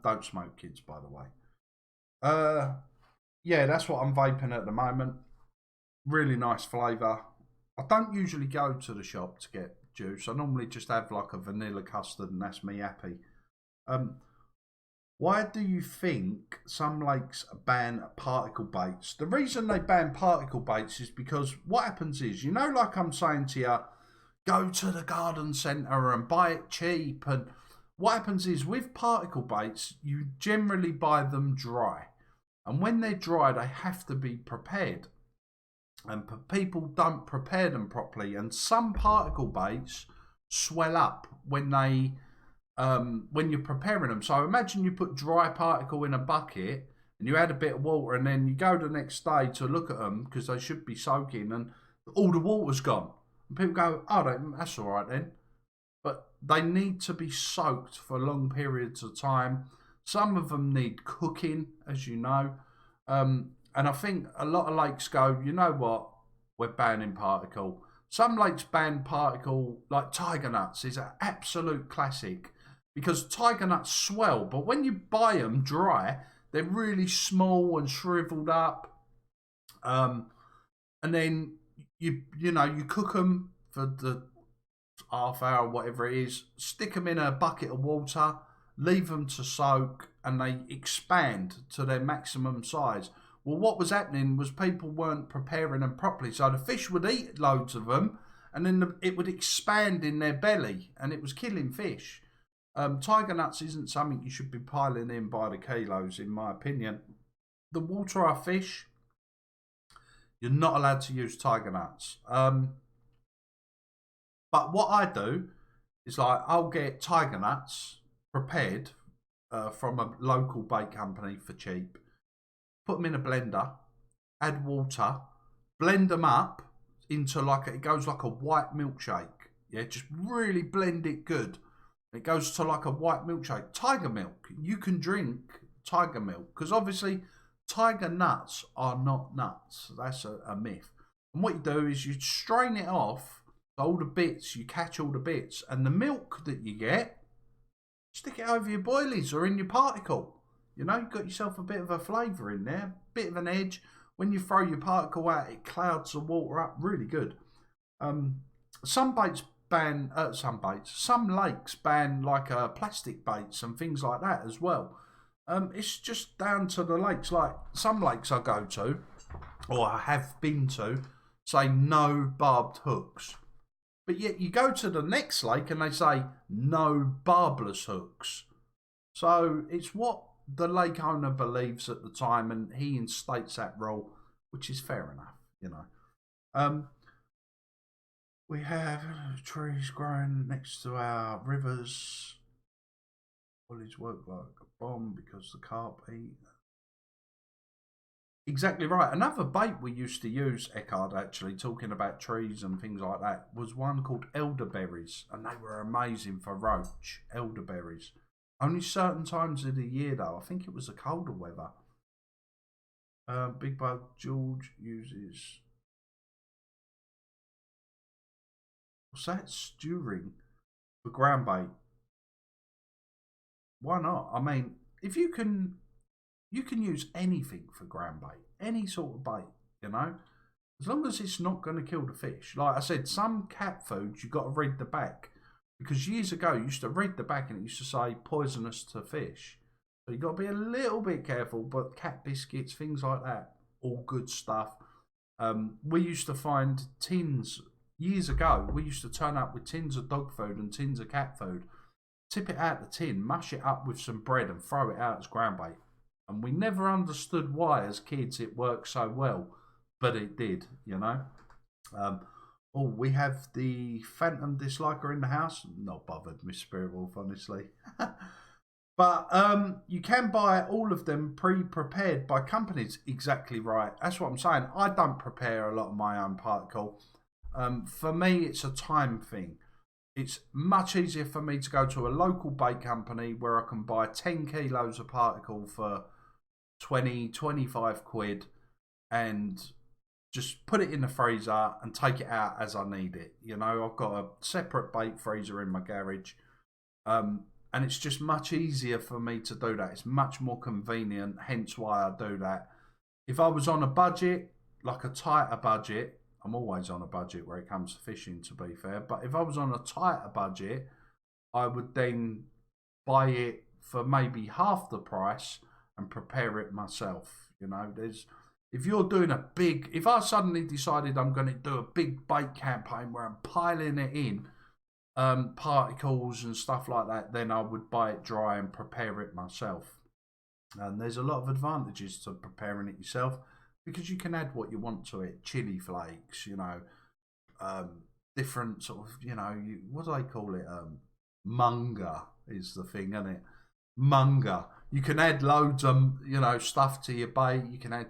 Don't smoke, kids, by the way. Yeah, that's what I'm vaping at the moment. Really nice flavour. I don't usually go to the shop to get juice. I normally just have like a vanilla custard, and that's me happy. Um, Why do you think some lakes ban particle baits? The reason they ban particle baits is because what happens is, you know, like I'm saying to you, go to the garden centre and buy it cheap. And what happens is with particle baits, you generally buy them dry. And when they're dry, they have to be prepared. And people don't prepare them properly. And some particle baits swell up when you're preparing them. So imagine you put dry particle in a bucket and you add a bit of water, and then you go the next day to look at them because they should be soaking, and all the water's gone. And people go, "Oh, that's all right then." But they need to be soaked for long periods of time. Some of them need cooking, as you know. And I think a lot of lakes go, you know what, we're banning particle. Some lakes ban particle, like tiger nuts is an absolute classic because tiger nuts swell, but when you buy them dry, they're really small and shriveled up. And then you cook them for the half hour, whatever it is, stick them in a bucket of water, leave them to soak, and they expand to their maximum size. Well, what was happening was people weren't preparing them properly, so the fish would eat loads of them, and then it would expand in their belly, and it was killing fish. Tiger nuts isn't something you should be piling in by the kilos, in my opinion. The water our fish, you're not allowed to use tiger nuts. But what I do is like I'll get tiger nuts prepared from a local bake company for cheap. Put them in a blender, add water, blend them up into it goes like a white milkshake. Yeah, just really blend it good. It goes to like a white milkshake. Tiger milk, you can drink tiger milk because obviously tiger nuts are not nuts. That's a myth. And what you do is you strain it off, all the bits, you catch all the bits, and the milk that you get, stick it over your boilies or in your particle. You know, you've got yourself a bit of a flavour in there, bit of an edge. When you throw your particle out, it clouds the water up. Really good. Some lakes ban like plastic baits and things like that as well. It's just down to the lakes. Like some lakes I go to, or I have been to, say no barbed hooks. But yet you go to the next lake and they say no barbless hooks. So it's what the lake owner believes at the time, and he instates that rule, which is fair enough, you know. We have trees growing next to our rivers. Foliage work like a bomb because the carp eat. Exactly right. Another bait we used to use, Eckhard, actually, talking about trees and things like that, was one called elderberries, and they were amazing for roach. Elderberries. Only certain times of the year, though. I think it was the colder weather. Big Bug George uses. What's that? Stewing for ground bait. Why not? I mean, if you can use anything for ground bait, any sort of bait, you know, as long as it's not going to kill the fish. Like I said, some cat foods you've got to read the back. Because years ago, you used to read the back and it used to say poisonous to fish. So you've got to be a little bit careful, but cat biscuits, things like that, all good stuff. We used to find tins, years ago, we used to turn up with tins of dog food and tins of cat food, tip it out the tin, mush it up with some bread and throw it out as ground bait. And we never understood why, as kids, it worked so well, but it did, you know. We have the Phantom Disliker in the house. Not bothered, Miss Spirit Wolf, honestly. But you can buy all of them pre-prepared by companies. Exactly right. That's what I'm saying. I don't prepare a lot of my own particle. For me, it's a time thing. It's much easier for me to go to a local bait company where I can buy 10 kilos of particle for 20, 25 quid and just put it in the freezer and take it out as I need it. You know, I've got a separate bait freezer in my garage. And it's just much easier for me to do that. It's much more convenient, hence why I do that. If I was on a budget, like a tighter budget, I'm always on a budget where it comes to fishing, to be fair. But if I was on a tighter budget, I would then buy it for maybe half the price and prepare it myself. You know, if you're doing if I suddenly decided I'm going to do a big bait campaign where I'm piling it in, particles and stuff like that, then I would buy it dry and prepare it myself. And there's a lot of advantages to preparing it yourself because you can add what you want to it. Chili flakes, you know, different sort of, you know, what do they call it? Munger is the thing, isn't it? Munger. You can add loads of, you know, stuff to your bait. You can add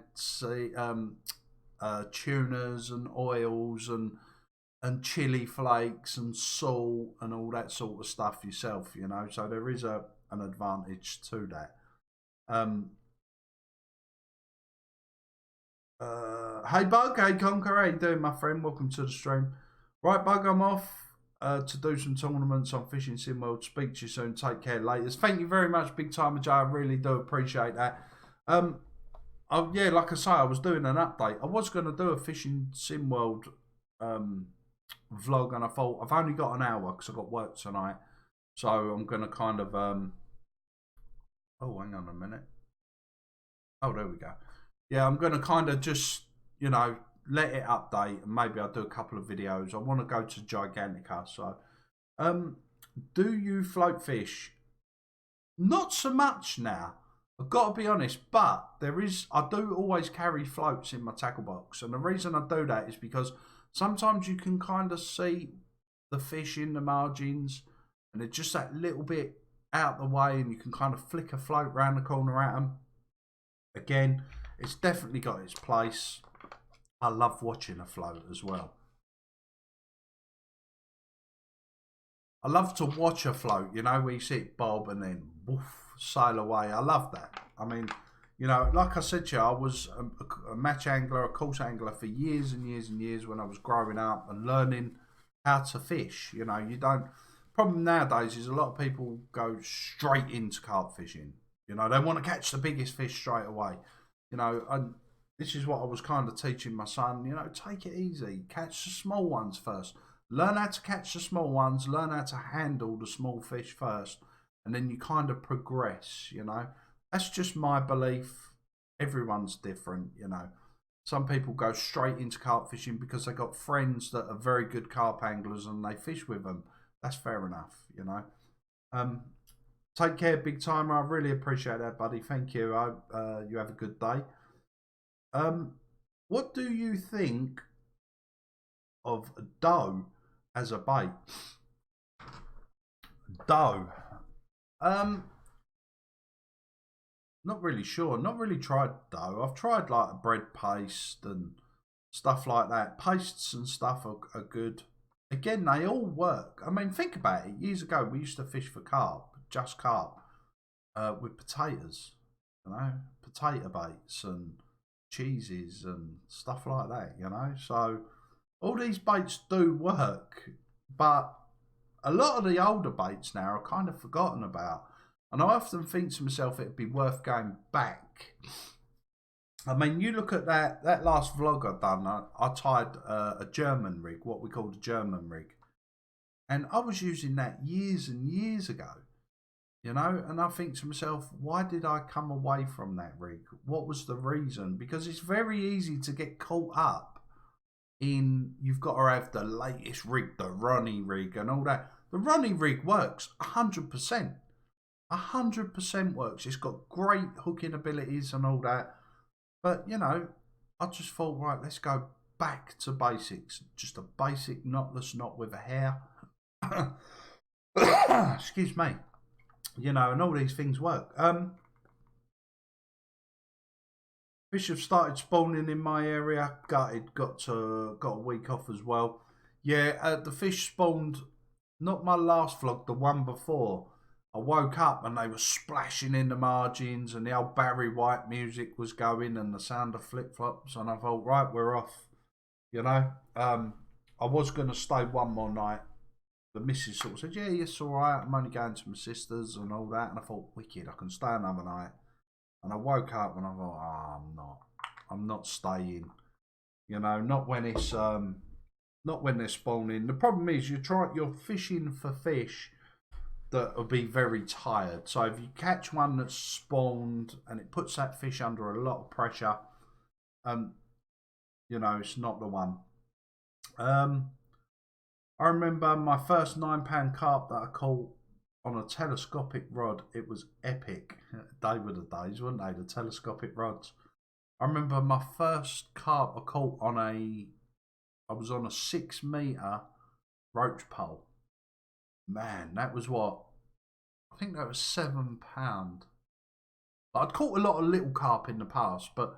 tunas and oils and chili flakes and salt and all that sort of stuff yourself, you know. So there is an advantage to that. Hey Bug, hey Conquer, how you doing, my friend? Welcome to the stream. Right, Bug, I'm off to do some tournaments on Fishing Sim World. Speak to you soon. Take care, laters. Thank you very much, Big Timer Joe. I really do appreciate that. Yeah, like I say, I was doing an update. I was going to do a Fishing Sim World vlog, and I thought I've only got an hour because I've got work tonight, so I'm gonna kind of oh, hang on a minute. Oh, there we go. Yeah, I'm gonna kind of just, you know, let it update and maybe I'll do a couple of videos. I want to go to Gigantica. So do you float fish? Not so much now, I've got to be honest, but I do always carry floats in my tackle box, and the reason I do that is because sometimes you can kind of see the fish in the margins and they're just that little bit out the way, and you can kind of flick a float round the corner at them. Again, it's definitely got its place. I love watching a float as well. I love to watch a float, you know, where you see it bob and then woof, sail away. I love that. I mean, you know, like I said to you, I was a match angler, a course angler for years and years and years when I was growing up and learning how to fish. You know, problem nowadays is a lot of people go straight into carp fishing. You know, they want to catch the biggest fish straight away. You know, and this is what I was kind of teaching my son. You know, take it easy. Catch the small ones first. Learn how to catch the small ones. Learn how to handle the small fish first. And then you kind of progress, you know. That's just my belief. Everyone's different, you know. Some people go straight into carp fishing because they got friends that are very good carp anglers and they fish with them. That's fair enough, you know. Take care, Big Timer. I really appreciate that, buddy. Thank you. You have a good day. What do you think of dough as a bait? Dough. Not really sure. Not really tried dough. I've tried like a bread paste and stuff like that. Pastes and stuff are good. Again, they all work. I mean, think about it. Years ago, we used to fish for carp, just carp, with potatoes. You know, potato baits and cheeses and stuff like that. You know, so all these baits do work, but a lot of the older baits now are kind of forgotten about. And I often think to myself, it'd be worth going back. I mean, you look at that last vlog I've done, I tied a German rig, what we call a German rig. And I was using that years and years ago, you know, and I think to myself, why did I come away from that rig? What was the reason? Because it's very easy to get caught up in, you've got to have the latest rig, the Ronnie rig and all that. The Ronnie rig works 100%. 100% works. It's got great hooking abilities and all that. But, you know, I just thought, right, let's go back to basics. Just a basic knotless knot with a hair. Excuse me. you know, and all these things work. Fish have started spawning in my area. Gutted, got a week off as well. Yeah, the fish spawned. Not my last vlog, the one before. I woke up and they were splashing in the margins, and the old Barry White music was going, and the sound of flip flops. And I thought, right, we're off. You know, I was going to stay one more night. The missus sort of said, yeah, it's all right. I'm only going to my sister's and all that. And I thought, wicked, I can stay another night. And I woke up and I thought, oh, I'm not staying. You know, not when it's not when they're spawning. The problem is you're fishing for fish that will be very tired. So if you catch one that's spawned and it puts that fish under a lot of pressure, you know, it's not the one. I remember my first £9 carp that I caught on a telescopic rod. It was epic. They were the days, weren't they? The telescopic rods. I remember my first carp I caught on I was on a 6 metre roach pole. Man, that was what? I think that was £7. I'd caught a lot of little carp in the past, but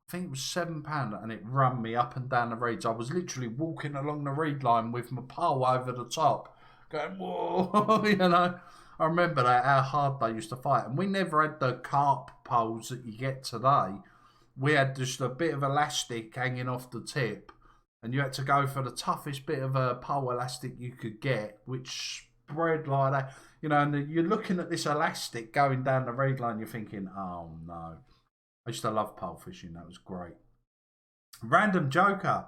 I think it was £7 and it run me up and down the reeds. I was literally walking along the reed line with my pole over the top, going, whoa, you know. I remember that, how hard they used to fight. And we never had the carp poles that you get today. We had just a bit of elastic hanging off the tip, and you had to go for the toughest bit of a pole elastic you could get, which spread like that. You know, and you're looking at this elastic going down the reed line, you're thinking, oh no. I used to love pole fishing, that was great. Random Joker.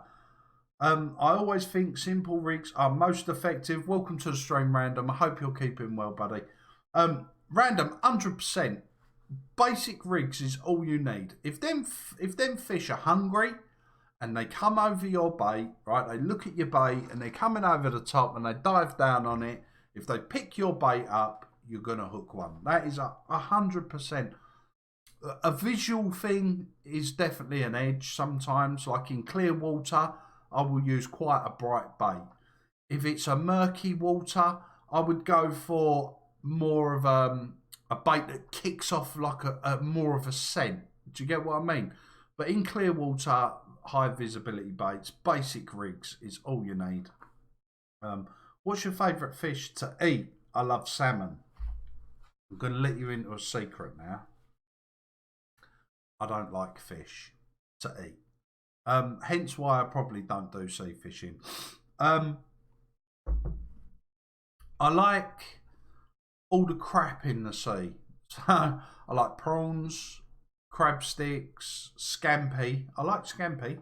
I always think simple rigs are most effective. Welcome to the stream, Random. I hope you're keeping well, buddy. Random, 100%. Basic rigs is all you need. If them fish are hungry and they come over your bait, right? They look at your bait and they're coming over the top and they dive down on it. If they pick your bait up, you're gonna hook one. That is 100%. A visual thing is definitely an edge sometimes. Like in clear water, I will use quite a bright bait. If it's a murky water, I would go for more of a bait that kicks off like a more of a scent. Do you get what I mean? But in clear water, high visibility baits, basic rigs is all you need. What's your favourite fish to eat? I love salmon. I'm going to let you into a secret now. I don't like fish to eat. Hence why I probably don't do sea fishing. I like all the crap in the sea. So I like prawns, crab sticks, scampi. I like scampi.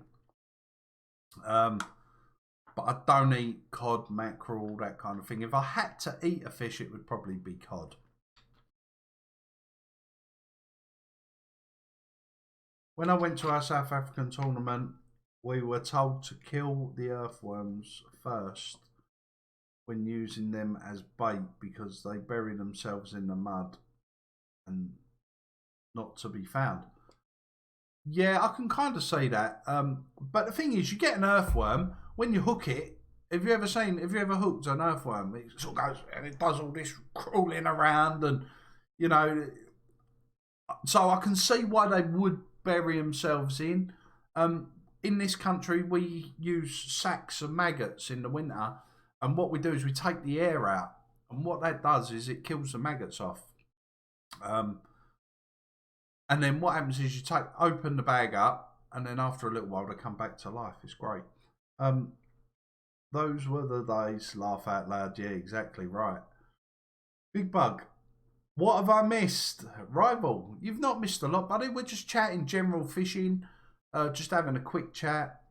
But I don't eat cod, mackerel, that kind of thing. If I had to eat a fish, it would probably be cod. When I went to our South African tournament, we were told to kill the earthworms first when using them as bait because they bury themselves in the mud and not to be found. Yeah, I can kind of see that. But the thing is, you get an earthworm, when you hook it, have you ever hooked an earthworm? It sort of goes and it does all this crawling around and, you know, so I can see why they would bury themselves in. In this country, we use sacks of maggots in the winter, and what we do is we take the air out, and what that does is it kills the maggots off. And then what happens is you open the bag up, and then after a little while they come back to life. It's great. Those were the days. Laugh out loud. Yeah, exactly right. Big Bug. What have I missed? Rival, you've not missed a lot, buddy. We're just chatting general fishing, just having a quick chat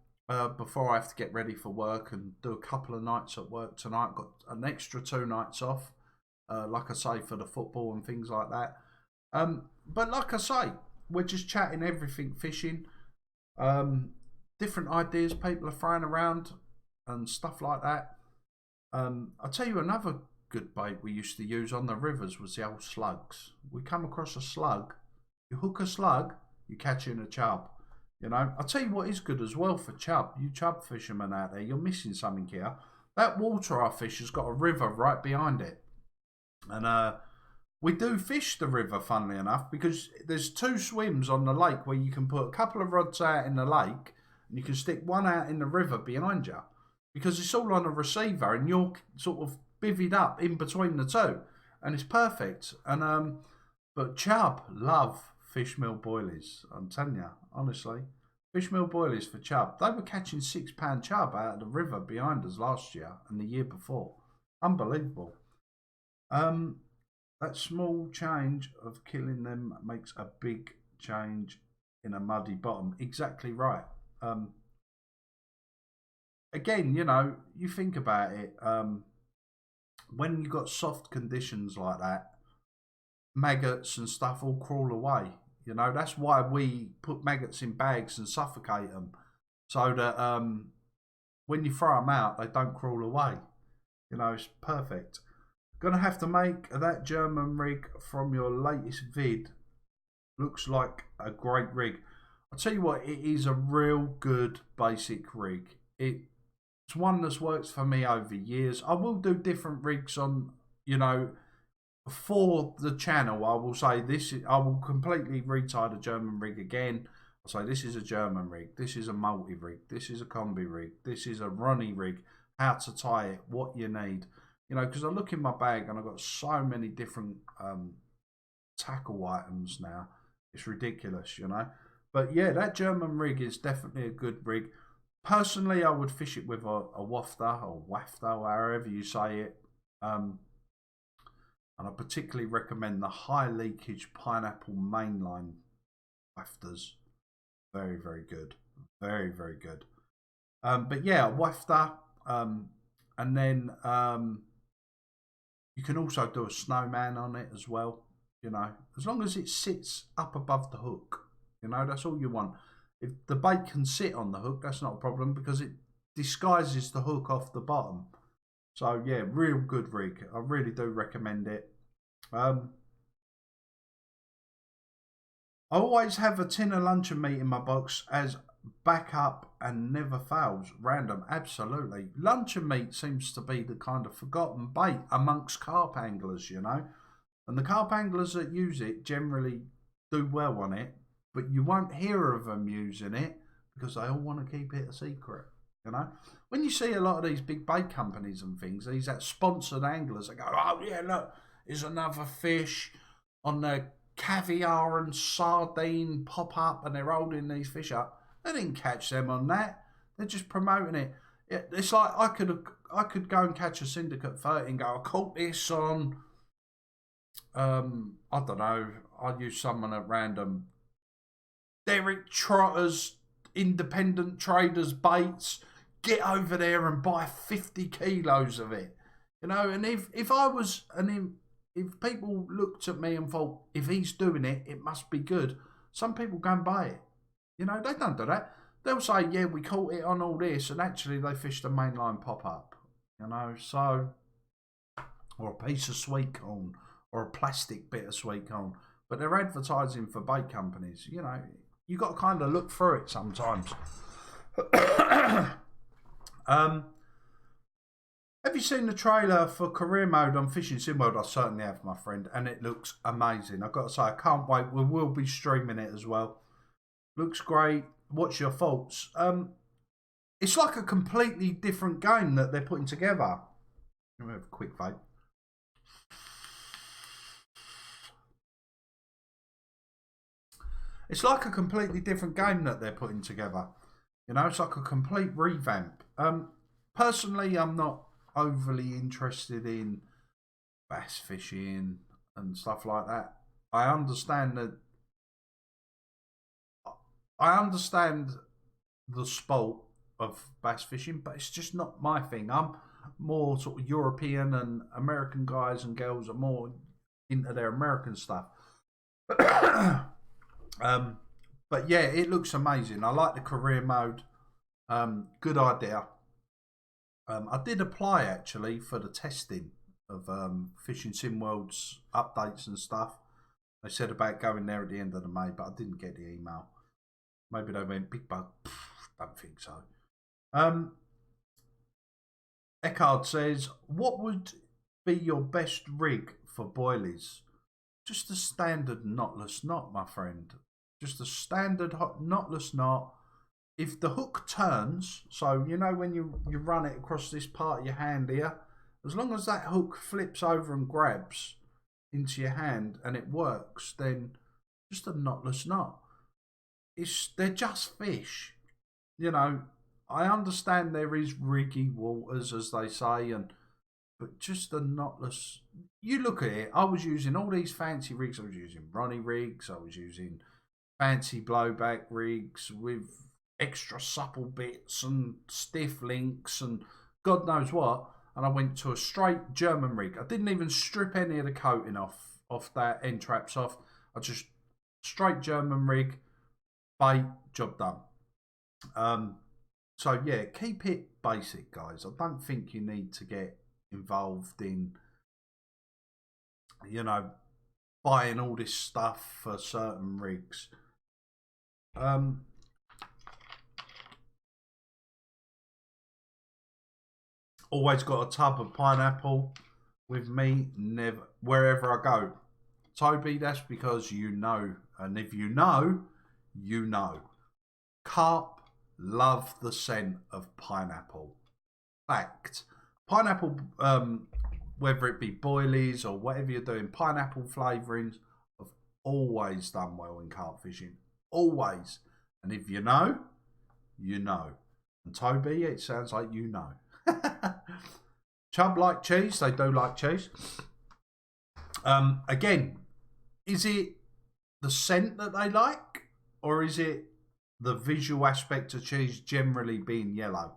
before I have to get ready for work and do a couple of nights at work tonight. Got an extra 2 nights off, like I say, for the football and things like that. But like I say, we're just chatting everything fishing, different ideas people are throwing around and stuff like that. I'll tell you another good bait we used to use on the rivers was the old slugs. We come across a slug, you hook a slug, you catch in a chub. You know, I'll tell you what is good as well for chub. You chub fishermen out there, you're missing something here. That water I fish has got a river right behind it. And We do fish the river, funnily enough, because there's two swims on the lake where you can put a couple of rods out in the lake and you can stick one out in the river behind you because it's all on a receiver and you're sort of bivvied up in between the two and it's perfect. And but chub love fish meal boilies. I'm telling you, honestly, fish meal boilies for chub. They were catching £6 chub out of the river behind us last year and the year before. Unbelievable. That small change of killing them makes a big change in a muddy bottom. Exactly right. Again, you know, you think about it. When you've got soft conditions like that, maggots and stuff all crawl away. You know, that's why we put maggots in bags and suffocate them, so that when you throw them out, they don't crawl away. You know, it's perfect. Gonna have to make that German rig from your latest vid. Looks like a great rig. I'll tell you what, it is a real good basic rig. It's one that's worked for me over years. I will do different rigs on, you know, for the channel. I will say this, I will completely retie the German rig again. I'll say this is a German rig, this is a multi-rig, this is a combi rig, this is a runny rig, how to tie it, what you need. You know, because I look in my bag and I've got so many different tackle items now. It's ridiculous, you know. But yeah, that German rig is definitely a good rig. Personally, I would fish it with a wafter or wafter, however you say it. And I particularly recommend the high leakage pineapple mainline wafters. Very, very good. Very, very good. But yeah, wafter. And then you can also do a snowman on it as well, you know, as long as it sits up above the hook, you know, that's all you want. If the bait can sit on the hook, that's not a problem because it disguises the hook off the bottom. So yeah, real good rig. I really do recommend it. I always have a tin of luncheon meat in my box as backup and never fails. Random, absolutely. Luncheon meat seems to be the kind of forgotten bait amongst carp anglers, you know. And the carp anglers that use it generally do well on it, but you won't hear of them using it because they all want to keep it a secret, you know. When you see a lot of these big bait companies and things, these that sponsored anglers that go, oh yeah, look, here's another fish on their caviar and sardine pop up and they're holding these fish up. They didn't catch them on that. They're just promoting it. It's like I could go and catch a Syndicate 30 and go, I caught this on, I don't know, I'll use someone at random. Derek Trotter's independent traders baits. Get over there and buy 50 kilos of it. You know, and if I was, and if people looked at me and thought, if he's doing it, it must be good. Some people go and buy it. You know, they don't do that. They'll say, yeah, we caught it on all this, and actually they fished a mainline pop-up. You know, so, or a piece of sweet corn, or a plastic bit of sweet corn. But they're advertising for bait companies. You know, you got to kind of look through it sometimes. Have you seen the trailer for career mode on Fishing Sim World? I certainly have, my friend, and it looks amazing. I've got to say, I can't wait. We will be streaming it as well. Looks great. What's your thoughts? It's like a completely different game that they're putting together. Let me have a quick vape. It's like a completely different game that they're putting together. You know, it's like a complete revamp. Personally, I'm not overly interested in bass fishing and stuff like that. I understand the sport of bass fishing, but it's just not my thing. I'm more sort of European, and American guys and girls are more into their American stuff. But yeah, it looks amazing. I like the career mode. Good idea. I did apply actually for the testing of Fishing Sim World's updates and stuff. They said about going there at the end of the May, but I didn't get the email. Maybe they went big bug. Don't think so. Eckhard says, what would be your best rig for boilies? just a standard knotless knot, my friend. Just a standard knotless knot. If the hook turns, so you know when you run it across this part of your hand here, as long as that hook flips over and grabs into your hand and it works, then just a knotless knot. They're just fish. You know, I understand there is riggy waters, as they say, but just a knotless. You look at it. I was using all these fancy rigs. I was using Ronnie rigs. I was using fancy blowback rigs with extra supple bits and stiff links and God knows what. And I went to a straight German rig. I didn't even strip any of the coating off that end traps off. I just straight German rig, bait, job done. So yeah, keep it basic, guys. I don't think you need to get involved in, you know, buying all this stuff for certain rigs. Always got a tub of pineapple with me, never wherever I go. Toby, that's because you know, and if you know, you know. Carp love the scent of pineapple. Fact. Pineapple, whether it be boilies or whatever you're doing, pineapple flavourings have always done well in carp fishing. Always. And if you know, you know. And Toby, it sounds like you know. Chub like cheese, they do like cheese. Again, is it the scent that they like, or is it the visual aspect of cheese generally being yellow?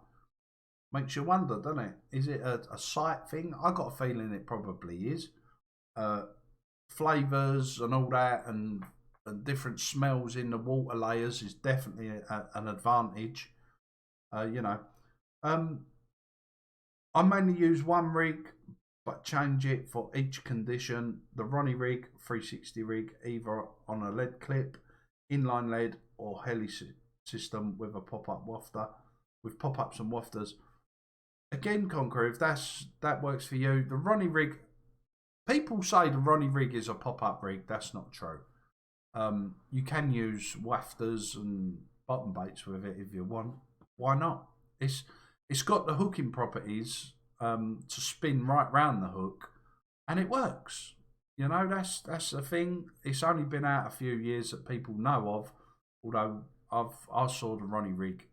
Makes you wonder, doesn't it? Is it a sight thing? I got a feeling it probably is. Flavours and all that, and different smells in the water layers is definitely an advantage. You know, I mainly use one rig, but change it for each condition. The Ronnie rig, 360 rig, either on a lead clip, inline lead, or heli system with a pop-up wafter, with pop-ups and wafters. Again, Conqueror, if that works for you. The Ronnie rig, people say the Ronnie rig is a pop-up rig. That's not true. You can use wafters and bottom baits with it if you want. Why not? It's got the hooking properties to spin right round the hook, and it works. You know, that's the thing. It's only been out a few years that people know of. Although I saw the Ronnie rig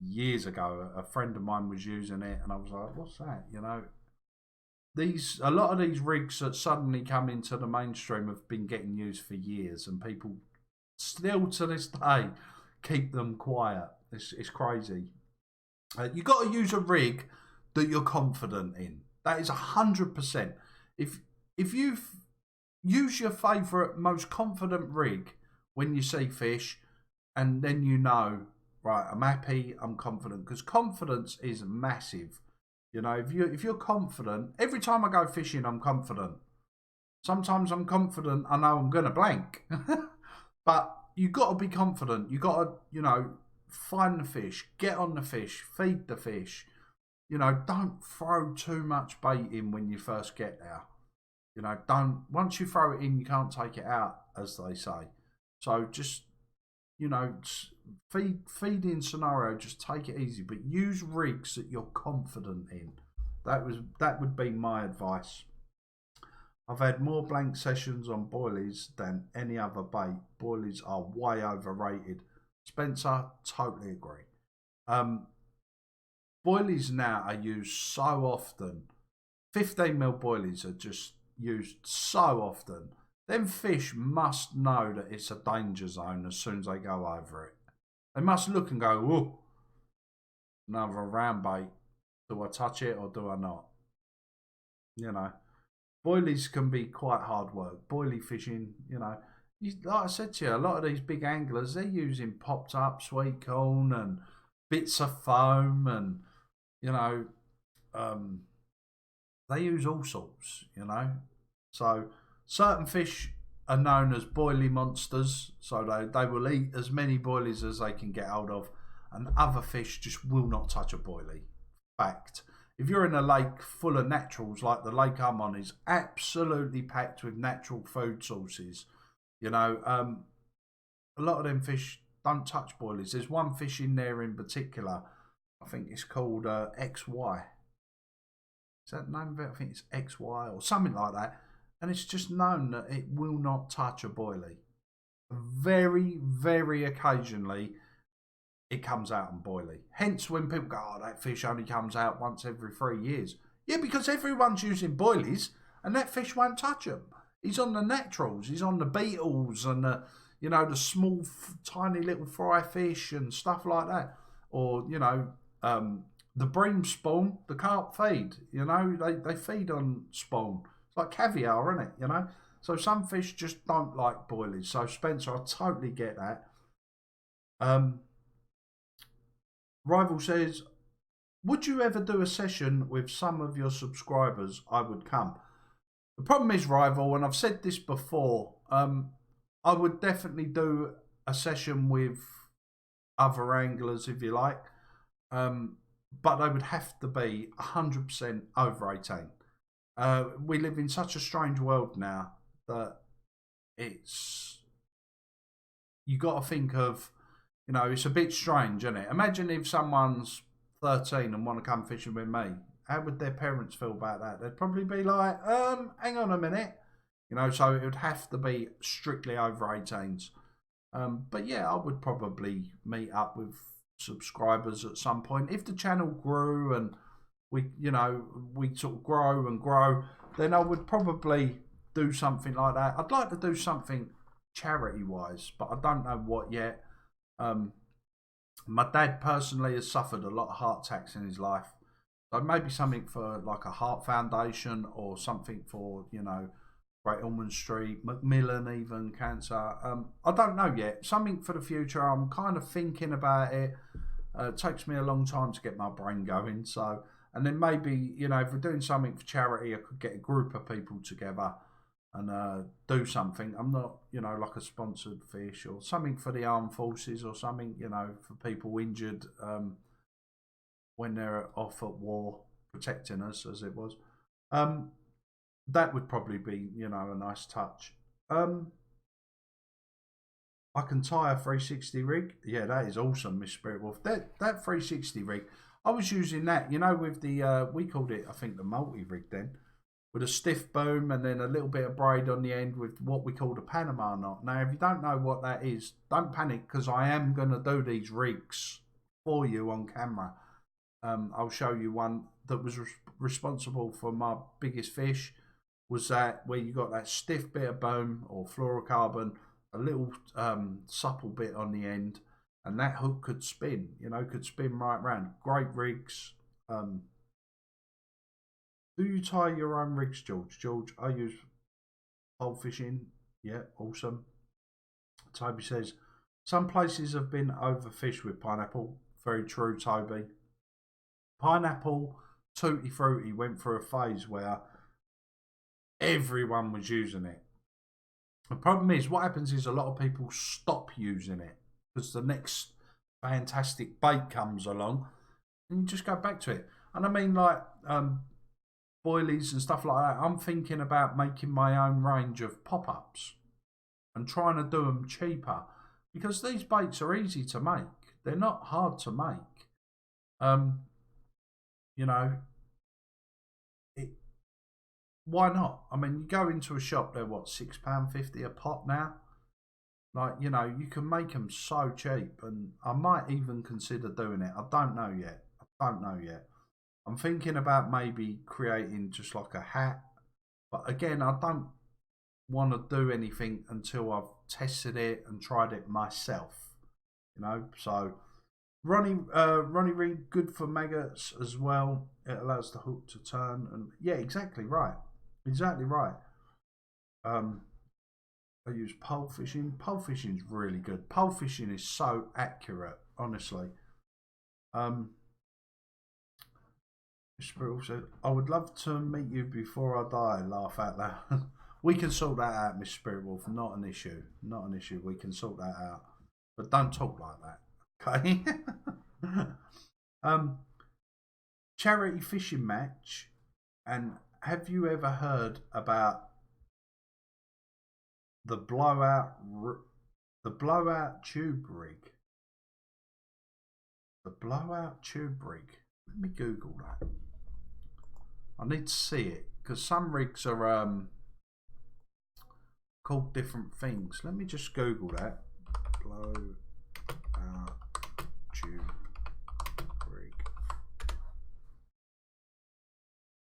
years ago. A friend of mine was using it, and I was like, "What's that?" You know, a lot of these rigs that suddenly come into the mainstream have been getting used for years, and people still to this day keep them quiet. It's crazy. You got to use a rig that you're confident in. That is 100%. If you use your favourite, most confident rig when you see fish, and then you know, right, I'm happy, I'm confident, because confidence is massive. You know, if you're confident, every time I go fishing, I'm confident. Sometimes I'm confident, I know I'm gonna blank, but you got to be confident. You got to, you know, find the fish, get on the fish, feed the fish. You know, don't throw too much bait in when you first get there. You know, once you throw it in, you can't take it out, as they say. So just, you know, feeding scenario, just take it easy, but use rigs that you're confident in. That would be my advice. I've had more blank sessions on boilies than any other bait. Boilies are way overrated. Spencer, totally agree. Boilies now are used so often. 15mm boilies are just used so often. Them fish must know that it's a danger zone as soon as they go over it. They must look and go, whoa, another round bait. Do I touch it or do I not? You know, boilies can be quite hard work. Boilie fishing, you know, like I said to you, a lot of these big anglers, they're using popped up sweet corn and bits of foam, and, you know, they use all sorts, you know. So certain fish are known as boilie monsters, so they will eat as many boilies as they can get hold of, and other fish just will not touch a boilie. Fact. if you're in a lake full of naturals, like the lake I'm on is absolutely packed with natural food sources, you know, a lot of them fish don't touch boilies. There's one fish in there in particular, I think it's called XY. Is that the name of it? I think it's XY or something like that. And it's just known that it will not touch a boilie. Very, very occasionally, it comes out on boilie. Hence, when people go, oh, that fish only comes out once every 3 years. Yeah, because everyone's using boilies, and that fish won't touch them. He's on the naturals. He's on the beetles and the, you know, the small, tiny little fry fish and stuff like that. Or, you know, the bream spawn, the carp feed. You know, they feed on spawn. It's like caviar, isn't it? You know. So some fish just don't like boilies. So Spencer, I totally get that. Rival says, would you ever do a session with some of your subscribers? I would come. The problem is, Rival, and I've said this before, I would definitely do a session with other anglers, if you like, but they would have to be 100% over 18. We live in such a strange world now that you got to think of, you know, it's a bit strange, isn't it? Imagine if someone's 13 and want to come fishing with me. How would their parents feel about that? They'd probably be like, hang on a minute. You know, so it would have to be strictly over 18s. But yeah, I would probably meet up with subscribers at some point. If the channel grew and we sort of grow and grow, then I would probably do something like that. I'd like to do something charity-wise, but I don't know what yet. My dad personally has suffered a lot of heart attacks in his life. So maybe something for like a heart foundation or something for, you know, Great Ormond Street, Macmillan even, cancer. I don't know yet. Something for the future. I'm kind of thinking about it. It takes me a long time to get my brain going. So, and then maybe, you know, if we're doing something for charity, I could get a group of people together and do something. I'm not, you know, like a sponsored fish or something for the armed forces or something, you know, for people injured when they're off at war, protecting us as it was. That would probably be, you know, a nice touch. I can tie a 360 rig. Yeah, that is awesome, Miss Spirit Wolf. That 360 rig, I was using that, you know, with the, we called it, I think, the multi-rig then, with a stiff boom and then a little bit of braid on the end with what we call the Panama knot. Now, if you don't know what that is, don't panic, because I am going to do these rigs for you on camera. I'll show you one that was responsible for my biggest fish, was that where you got that stiff bit of bone or fluorocarbon, a little supple bit on the end, and that hook could spin, you know, could spin right round. Great rigs. Do you tie your own rigs, George? George, I use pole fishing. Yeah, awesome. Toby says, some places have been overfished with pineapple. Very true, Toby. Pineapple, Tutti Frutti went through a phase where everyone was using it. The problem is, what happens is a lot of people stop using it because the next fantastic bait comes along and you just go back to it. And I mean, like boilies and stuff like that, I'm thinking about making my own range of pop-ups and trying to do them cheaper because these baits are easy to make. They're not hard to make. You know, why not? I mean, you go into a shop, they're what, £6.50 a pot now? Like, you know, you can make them so cheap, and I might even consider doing it. I don't know yet. I'm thinking about maybe creating just like a hat, but again, I don't want to do anything until I've tested it and tried it myself, you know. So Ronnie Reed, good for maggots as well. It allows the hook to turn, and yeah, exactly right. I use pole fishing. Pole fishing is really good. Pole fishing is so accurate, honestly. Spirit said, I would love to meet you before I die. Laugh out loud. We can sort that out, Miss Spirit Wolf. Not an issue. We can sort that out. But don't talk like that. Okay? charity fishing match. And have you ever heard about the blowout tube rig? The blowout tube rig. Let me Google that. I need to see it because some rigs are called different things. Let me just Google that. Blowout tube rig.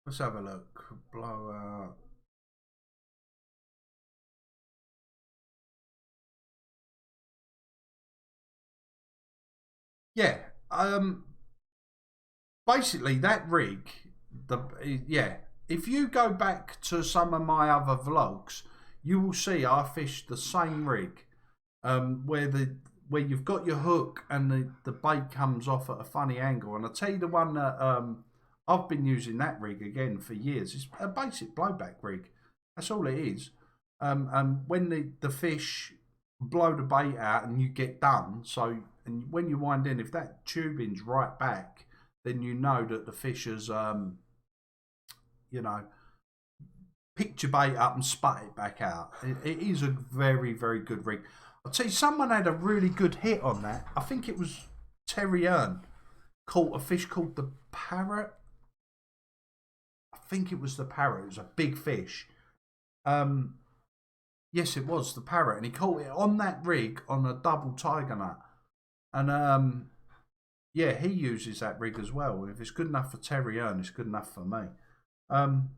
Let's have a look. Blowout. Yeah. Basically that rig. If you go back to some of my other vlogs, you will see I fished the same rig, where you've got your hook and the bait comes off at a funny angle. And I tell you the one that I've been using that rig again for years. It's a basic blowback rig. That's all it is. And when the fish blow the bait out and you get done, and when you wind in, if that tubing's right back, then you know that the fish has picked your bait up and spat it back out. It is a very, very good rig. I'll tell you, someone had a really good hit on that. I think it was Terry Earn caught a fish called the parrot. I think it was the parrot. It was a big fish. Yes, it was the parrot, and he caught it on that rig on a double tiger nut. And yeah, he uses that rig as well. If it's good enough for Terry Earn, it's good enough for me. I'm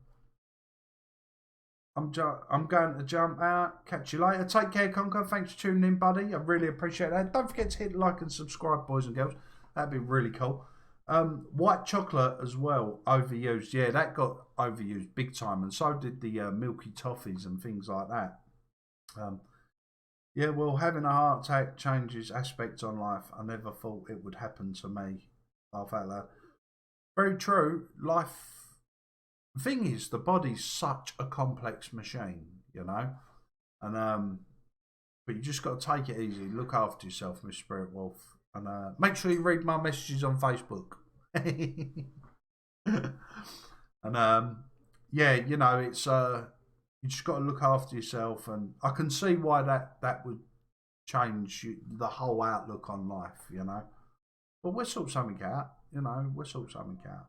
going to jump out. Catch you later. Take care, Conker. Thanks for tuning in, buddy. I really appreciate that. Don't forget to hit like and subscribe, boys and girls. That'd be really cool. White chocolate as well, overused. Yeah, that got overused big time, and so did the milky toffees and things like that. Yeah, well, having a heart attack changes aspects on life. I never thought it would happen to me. Laugh out loud. Very true. Life. The thing is, the body's such a complex machine, you know, and but you just got to take it easy. Look after yourself, Miss Spirit Wolf, and make sure you read my messages on Facebook. And yeah, you know, it's you just got to look after yourself, and I can see why that would change the whole outlook on life, you know. But we'll sort something out, you know. We'll sort something out.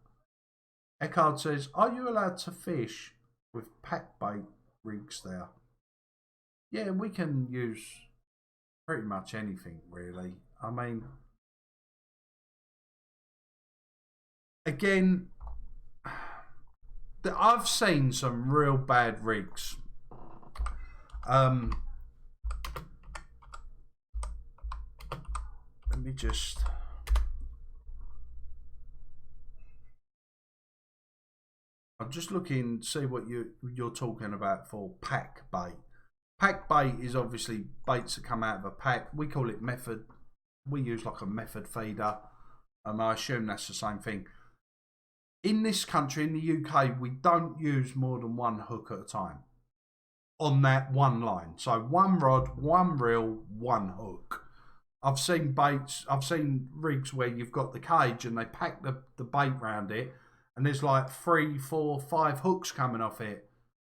Eckhard says, are you allowed to fish with pack bait rigs there? Yeah, we can use pretty much anything, really. I mean, again, I've seen some real bad rigs. Let me just... I'm just looking to see what you're talking about for pack bait. Pack bait is obviously baits that come out of a pack. We call it method. We use like a method feeder. I assume that's the same thing. In this country, in the UK, we don't use more than one hook at a time on that one line. So one rod, one reel, one hook. I've seen baits, I've seen rigs where you've got the cage and they pack the bait round it, and there's like 3, 4, 5 hooks coming off it.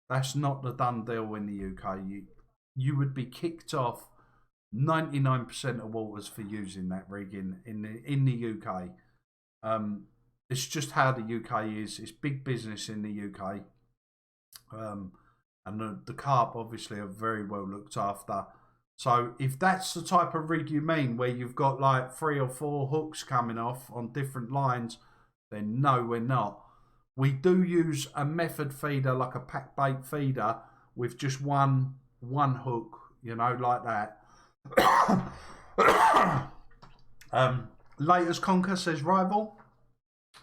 That's not the done deal in the UK. You would be kicked off 99% of waters for using that rig in the UK. It's just how the UK is. It's big business in the UK. And the CARP obviously are very well looked after. So if that's the type of rig you mean, where you've got like 3 or 4 hooks coming off on different lines, then no, we're not. We do use a method feeder, like a pack bait feeder, with just one hook, you know, like that. Latest Conker says rival.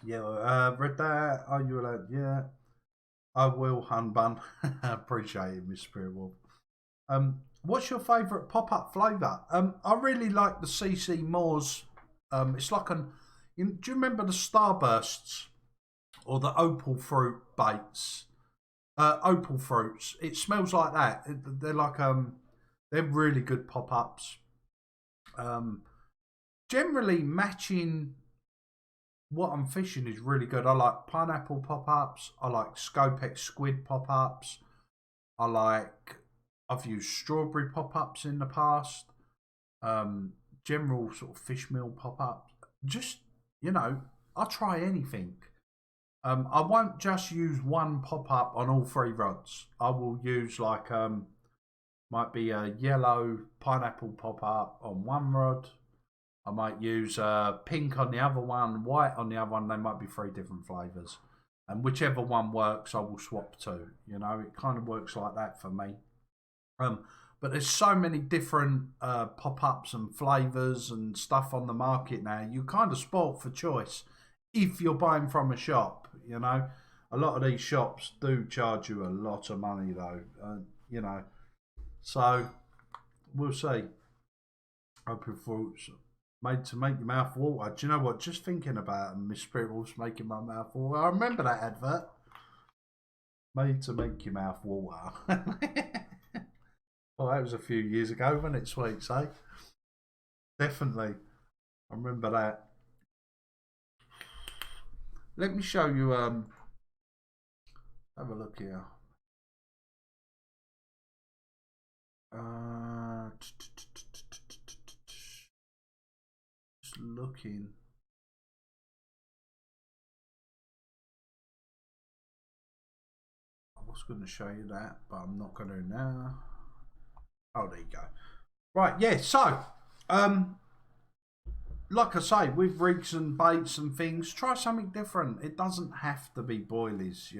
Yeah, read that. Are you allowed? Yeah, I will, hun bun. Appreciate it, Miss Spirit Wolf. What's your favourite pop-up flavour? I really like the CC Moores. It's like do you remember the Starbursts or the opal fruit baits? Opal fruits. It smells like that. They're like they're really good pop-ups. Generally matching what I'm fishing is really good. I like pineapple pop-ups. I like Scopex squid pop-ups. I've used strawberry pop-ups in the past. General sort of fish meal pop-ups. Just, I'll try anything. I won't just use one pop-up on all 3 rods. I will use might be a yellow pineapple pop-up on one rod. I might use pink on the other one, white on the other one. They might be 3 different flavours. And whichever one works, I will swap to. It kind of works like that for me. But there's so many different pop-ups and flavours and stuff on the market now. You're kind of spoilt for choice if you're buying from a shop, A lot of these shops do charge you a lot of money though, So, we'll see. Open fruits. Made to make your mouth water. Do you know what? Just thinking about them, my spirit was making my mouth water. I remember that advert. Made to make your mouth water. Well, that was a few years ago, wasn't it, sweets, eh? Definitely. I remember that. Let me show you, have a look here. Just looking. I was going to show you that, but I'm not going to now. Oh, there you go. Right, yeah, so, like I say, with rigs and baits and things, try something different. It doesn't have to be boilies,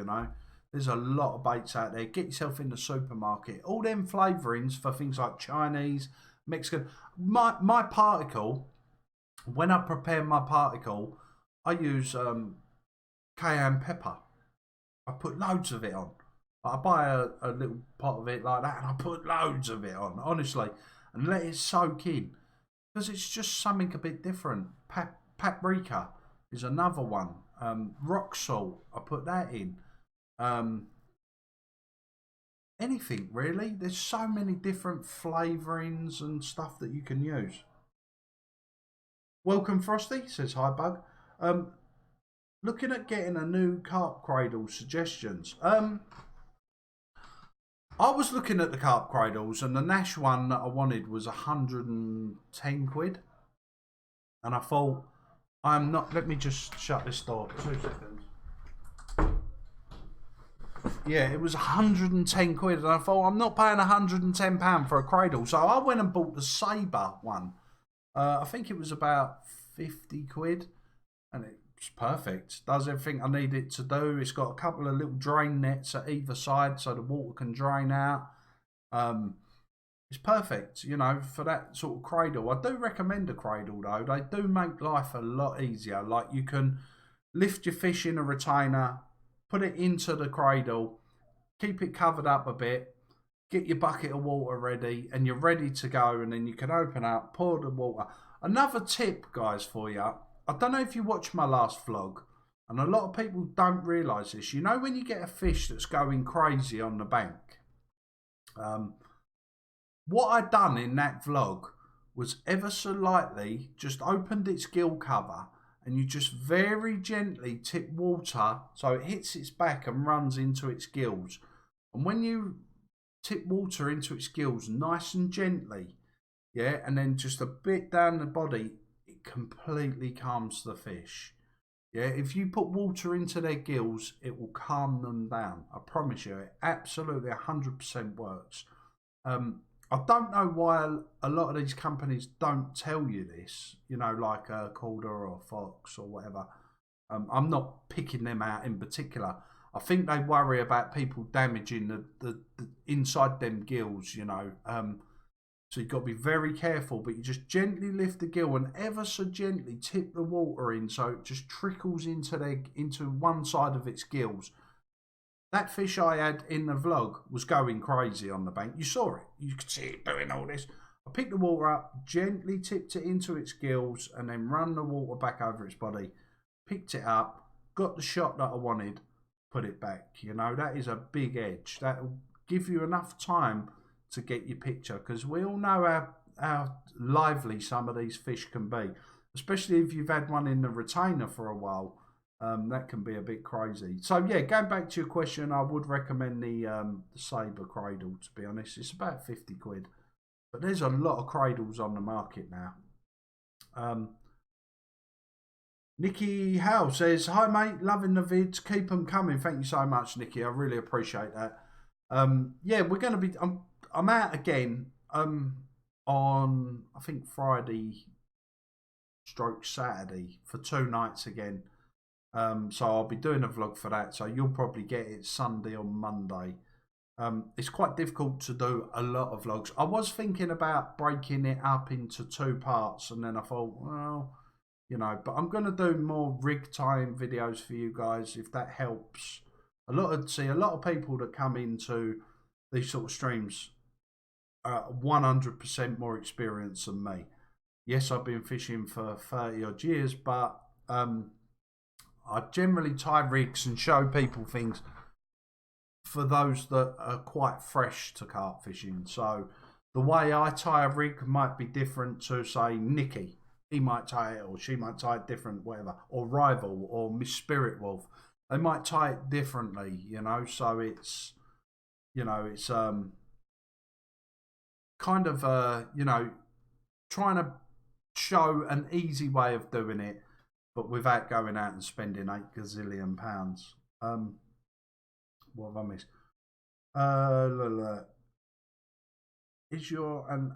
There's a lot of baits out there. Get yourself in the supermarket. All them flavourings for things like Chinese, Mexican. My particle, when I prepare my particle, I use cayenne pepper. I put loads of it on. I buy a little pot of it like that and I put loads of it on, honestly, and let it soak in. Because it's just something a bit different. Paprika is another one. Rock salt, I put that in. Anything really. There's so many different flavourings and stuff that you can use. Welcome Frosty, says hi Bug. Looking at getting a new carp cradle suggestions. I was looking at the carp cradles and the Nash one that I wanted was 110 quid. And I thought, I'm not, let me just shut this door, 2 seconds. Yeah, it was 110 quid and I thought, I'm not paying £110 for a cradle. So I went and bought the Sabre one. I think it was about 50 quid and it's perfect. Does everything I need it to do. It's got a couple of little drain nets at either side so the water can drain out. It's perfect, for that sort of cradle. I do recommend a cradle though. They do make life a lot easier. Like you can lift your fish in a retainer, put it into the cradle, keep it covered up a bit, get your bucket of water ready, and you're ready to go. And then you can open up, pour the water. Another tip, guys, for you. I don't know if you watched my last vlog, and a lot of people don't realise this. When you get a fish that's going crazy on the bank, what I done in that vlog was ever so lightly just opened its gill cover and you just very gently tip water so it hits its back and runs into its gills. And when you tip water into its gills nice and gently, yeah, and then just a bit down the body, it completely calms the fish. Yeah, if you put water into their gills, it will calm them down. I promise you, it absolutely 100% works. I don't know why a lot of these companies don't tell you this, like Calder or Fox or whatever. I'm not picking them out in particular. I think they worry about people damaging the inside them gills, So you've got to be very careful, but you just gently lift the gill and ever so gently tip the water in so it just trickles into one side of its gills. That fish I had in the vlog was going crazy on the bank. You saw it. You could see it doing all this. I picked the water up, gently tipped it into its gills, and then run the water back over its body. Picked it up, got the shot that I wanted, put it back. That is a big edge. That will give you enough time to get your picture, because we all know how lively some of these fish can be. especially if you've had one in the retainer for a while. That can be a bit crazy. So yeah, going back to your question, I would recommend the Sabre cradle. To be honest, it's about 50 quid, but there's a lot of cradles on the market now. Nikki Howe says, "Hi mate, loving the vids. Keep them coming. Thank you so much, Nikki. I really appreciate that." Yeah, we're going to be. I'm out again. On I think Friday, stroke Saturday for 2 nights again. So I'll be doing a vlog for that. So you'll probably get it Sunday or Monday. It's quite difficult to do a lot of vlogs. I was thinking about breaking it up into 2 parts, and then I thought, well, you know, but I'm going to do more rig tying videos for you guys if that helps. A lot of people that come into these sort of streams are 100% more experienced than me. Yes, I've been fishing for 30 odd years, but I generally tie rigs and show people things for those that are quite fresh to carp fishing. So the way I tie a rig might be different to, say, Nikki. He might tie it, or she might tie it different, whatever. Or Rival, or Miss Spirit Wolf. They might tie it differently, you know. So it's, you know, it's kind of, you know, trying to show an easy way of doing it, but without going out and spending 8 gazillion pounds. What have I missed? Is your an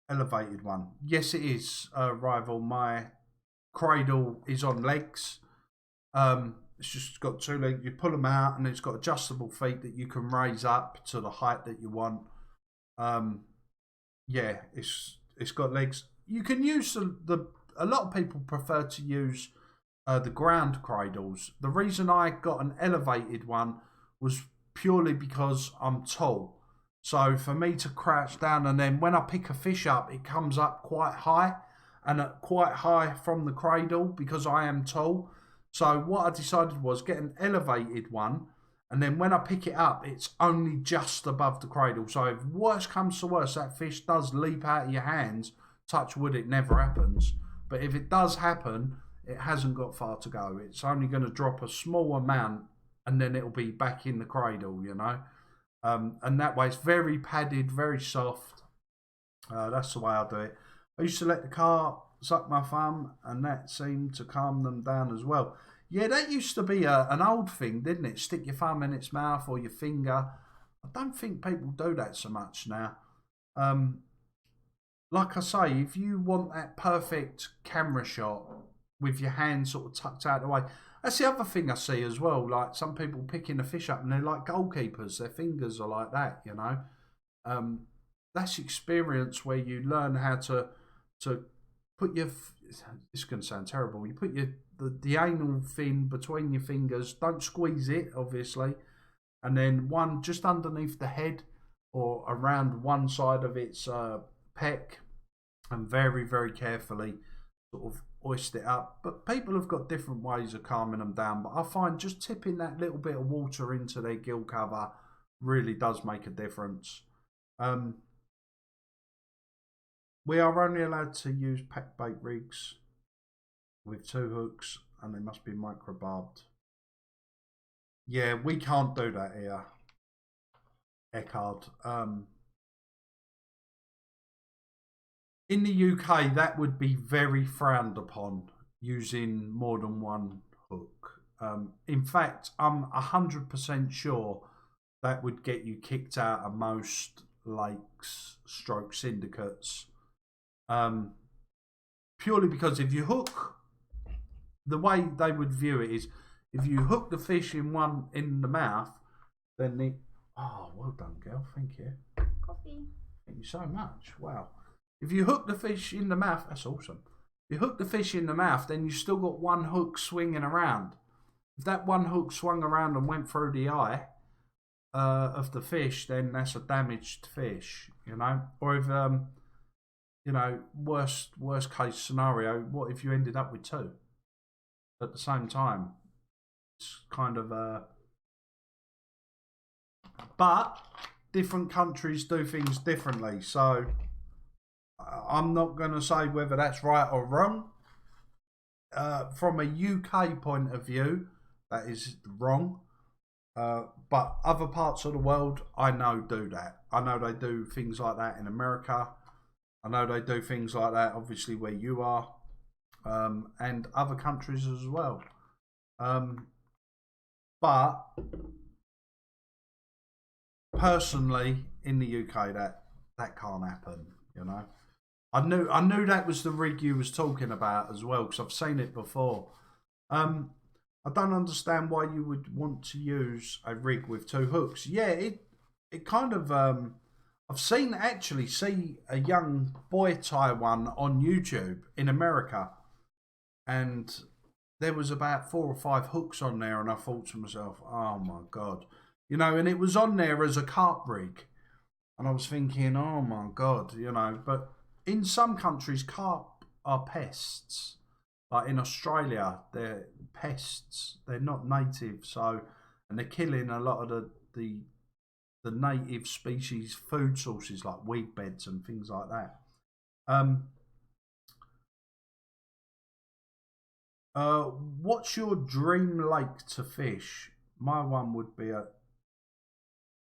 elevated one? Yes, it is, Rival. My cradle is on legs. It's just got 2 legs. You pull them out, and it's got adjustable feet that you can raise up to the height that you want. Yeah, it's got legs. You can use a lot of people prefer to use the ground cradles. The reason I got an elevated one was purely because I'm tall. So for me to crouch down, and then when I pick a fish up, it comes up quite high, and quite high from the cradle because I am tall. So what I decided was get an elevated one, and then when I pick it up, it's only just above the cradle. So if worse comes to worse, that fish does leap out of your hands. Touch wood, it never happens. But if it does happen, it hasn't got far to go. It's only going to drop a small amount, and then it'll be back in the cradle, you know. And that way it's very padded, very soft. That's the way I do it. I used to let the carp suck my thumb, and that seemed to calm them down as well. Yeah, that used to be an old thing, didn't it? Stick your thumb in its mouth or your finger. I don't think people do that so much now. Like I say, if you want that perfect camera shot with your hand sort of tucked out of the way, that's the other thing I see as well. Like some people picking a fish up and they're like goalkeepers. Their fingers are like that, you know. That's experience where you learn how to put your. It's going to sound terrible. You put the anal fin between your fingers. Don't squeeze it, obviously, and then one just underneath the head or around one side of its peck, and very, very carefully sort of hoist it up. But people have got different ways of calming them down. But I find just tipping that little bit of water into their gill cover really does make a difference. We are only allowed to use pack bait rigs with 2 hooks, and they must be micro barbed. Yeah, we can't do that here, Eckhard. In the UK, that would be very frowned upon, using more than 1 hook. In fact, I'm 100% sure that would get you kicked out of most lakes, stroke syndicates. Purely because if you hook, the way they would view it is, if you hook the fish in the mouth, then the well done, girl, thank you. Coffee. Thank you so much. Wow. If you hook the fish in the mouth, that's awesome. If you hook the fish in the mouth, then you still got 1 hook swinging around. If that 1 hook swung around and went through the eye of the fish, then that's a damaged fish, you know. Or if you know, worst case scenario, what if you ended up with 2 at the same time? It's kind of but different countries do things differently, so I'm not going to say whether that's right or wrong. from a UK point of view, that is wrong. But other parts of the world, I know do that. I know they do things like that in America. I know they do things like that, obviously, where you are, and other countries as well. But personally, in the UK, that can't happen. You know, I knew that was the rig you was talking about as well, because I've seen it before. I don't understand why you would want to use a rig with two hooks. Yeah, it kind of I've actually see a young boy tie one on YouTube in America, and there was about 4 or 5 hooks on there, and I thought to myself, oh my god, you know, and it was on there as a CARP rig, and I was thinking, oh my god, you know, but in some countries CARP are pests. Like in Australia, they're pests. They're not native, so, and they're killing a lot of the native species food sources like weed beds and things like that. What's your dream lake to fish? My one would be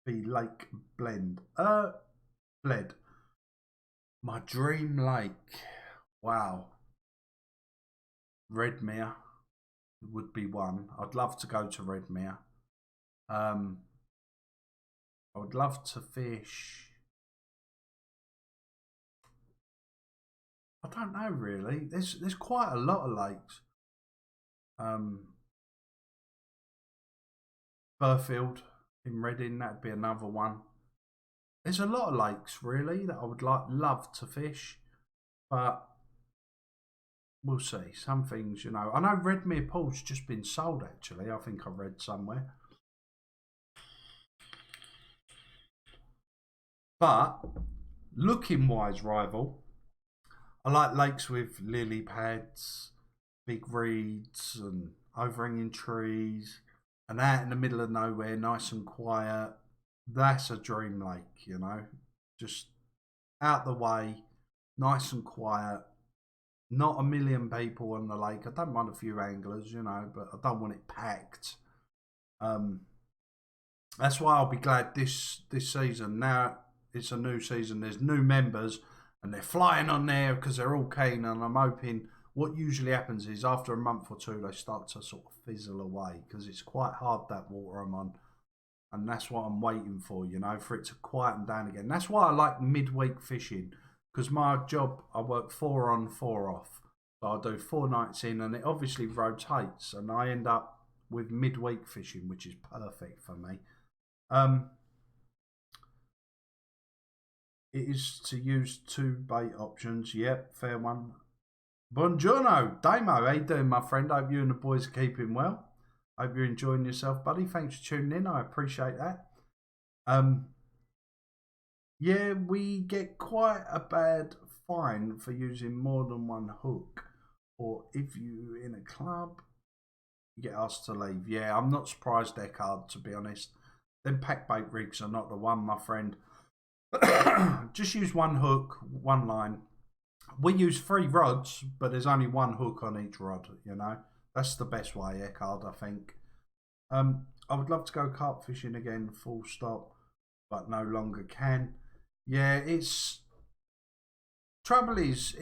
Lake Blend. Bled. My dream lake. Wow. Redmere would be one. I'd love to go to Redmere. I would love to fish. I don't know really. There's quite a lot of lakes. Burfield in Reading, that'd be another one. There's a lot of lakes really that I would love to fish, but we'll see. Some things, you know. I know Redmere Pool's just been sold actually. I think I read somewhere. But looking wise, rival, I like lakes with lily pads, big reeds, and overhanging trees, and out in the middle of nowhere, nice and quiet. That's a dream lake, you know. Just out the way, nice and quiet. Not a million people on the lake. I don't mind a few anglers, you know, but I don't want it packed. That's why I'll be glad this season. Now it's a new season. There's new members, and they're flying on there because they're all keen. And I'm hoping what usually happens is after a month or two, they start to sort of fizzle away because it's quite hard, that water I'm on. And that's what I'm waiting for, you know, for it to quieten down again. That's why I like midweek fishing. Because my job, I work 4 on, 4 off. So I do 4 nights in, and it obviously rotates, and I end up with midweek fishing, which is perfect for me. It is to use 2 bait options. Yep, fair one. Buongiorno, Damo. How you doing, my friend? Hope you and the boys are keeping well. Hope you're enjoying yourself, buddy. Thanks for tuning in. I appreciate that. Yeah, we get quite a bad fine for using more than one hook. Or if you're in a club, you get asked to leave. Yeah, I'm not surprised, Eckhard, to be honest. Them pack bait rigs are not the one, my friend. Just use one hook, one line. We use 3 rods, but there's only one hook on each rod, you know. That's the best way, Eckhard, I think. I would love to go carp fishing again, full stop, but no longer can. Yeah, it's trouble is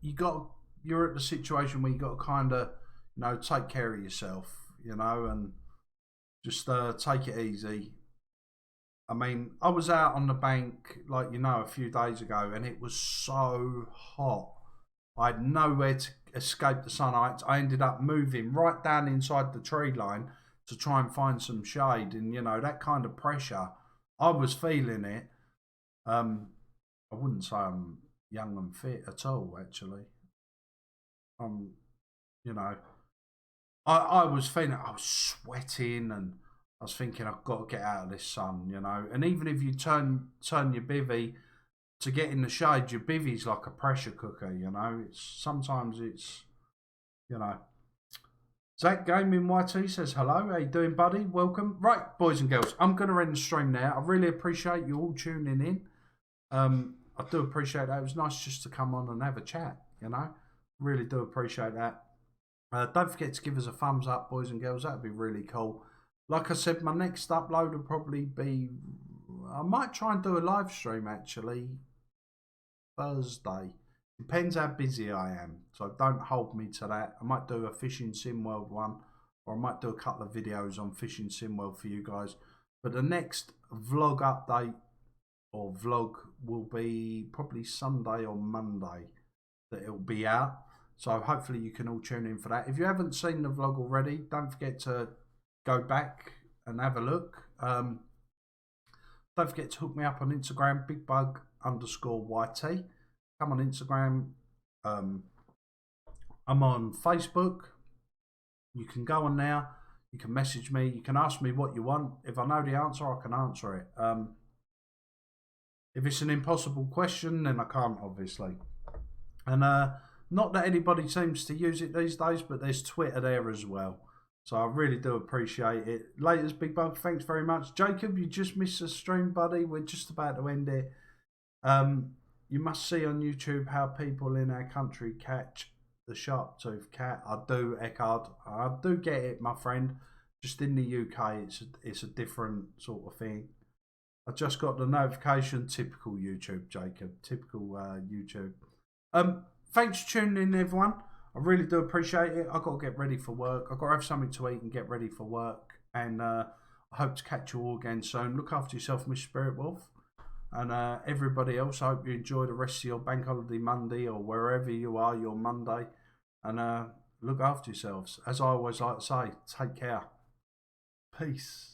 you're at the situation where you got to kind of, you know, take care of yourself, you know, and just take it easy. I mean, I was out on the bank, like, you know, a few days ago, and it was so hot. I had nowhere to escape the sun. I ended up moving right down inside the tree line to try and find some shade, and you know, that kind of pressure, I was feeling it. I wouldn't say I'm young and fit at all, actually. You know, I was feeling, I was sweating, and I was thinking, I've got to get out of this sun, you know. And even if you turn your bivvy to get in the shade, your bivvy's like a pressure cooker, you know. Sometimes it's, you know. Zach Gaming YT says hello. How you doing, buddy? Welcome. Right, boys and girls, I'm going to end the stream now. I really appreciate you all tuning in. I do appreciate that. It was nice just to come on and have a chat, you know. Really do appreciate that. Don't forget to give us a thumbs up, boys and girls. That'd be really cool. Like I said, my next upload will probably be... I might try and do a live stream, actually, Thursday. Depends how busy I am. So don't hold me to that. I might do a Fishing Sim World one. Or I might do a couple of videos on Fishing Sim World for you guys. But the next vlog update or vlog will be probably Sunday or Monday that it'll be out. So hopefully you can all tune in for that. If you haven't seen the vlog already, don't forget to go back and have a look. Don't forget to hook me up on Instagram, bigbug_YT. Come on Instagram. I'm on Facebook. You can go on now. You can message me. You can ask me what you want. If I know the answer, I can answer it. If it's an impossible question, then I can't, obviously. And not that anybody seems to use it these days, but there's Twitter there as well. So I really do appreciate it. Laters, Big Bug. Thanks very much. Jacob, you just missed the stream, buddy. We're just about to end it. You must see on YouTube how people in our country catch the sharp-toothed cat. I do, Eckhard. I do get it, my friend. Just in the UK, it's a different sort of thing. I just got the notification. Typical YouTube, Jacob. Typical YouTube. Thanks for tuning in, everyone. I really do appreciate it. I've got to get ready for work. I've got to have something to eat and get ready for work. And I hope to catch you all again soon. Look after yourself, Miss Spirit Wolf. And everybody else, I hope you enjoy the rest of your bank holiday Monday or wherever you are, your Monday. And look after yourselves. As I always like to say, take care. Peace.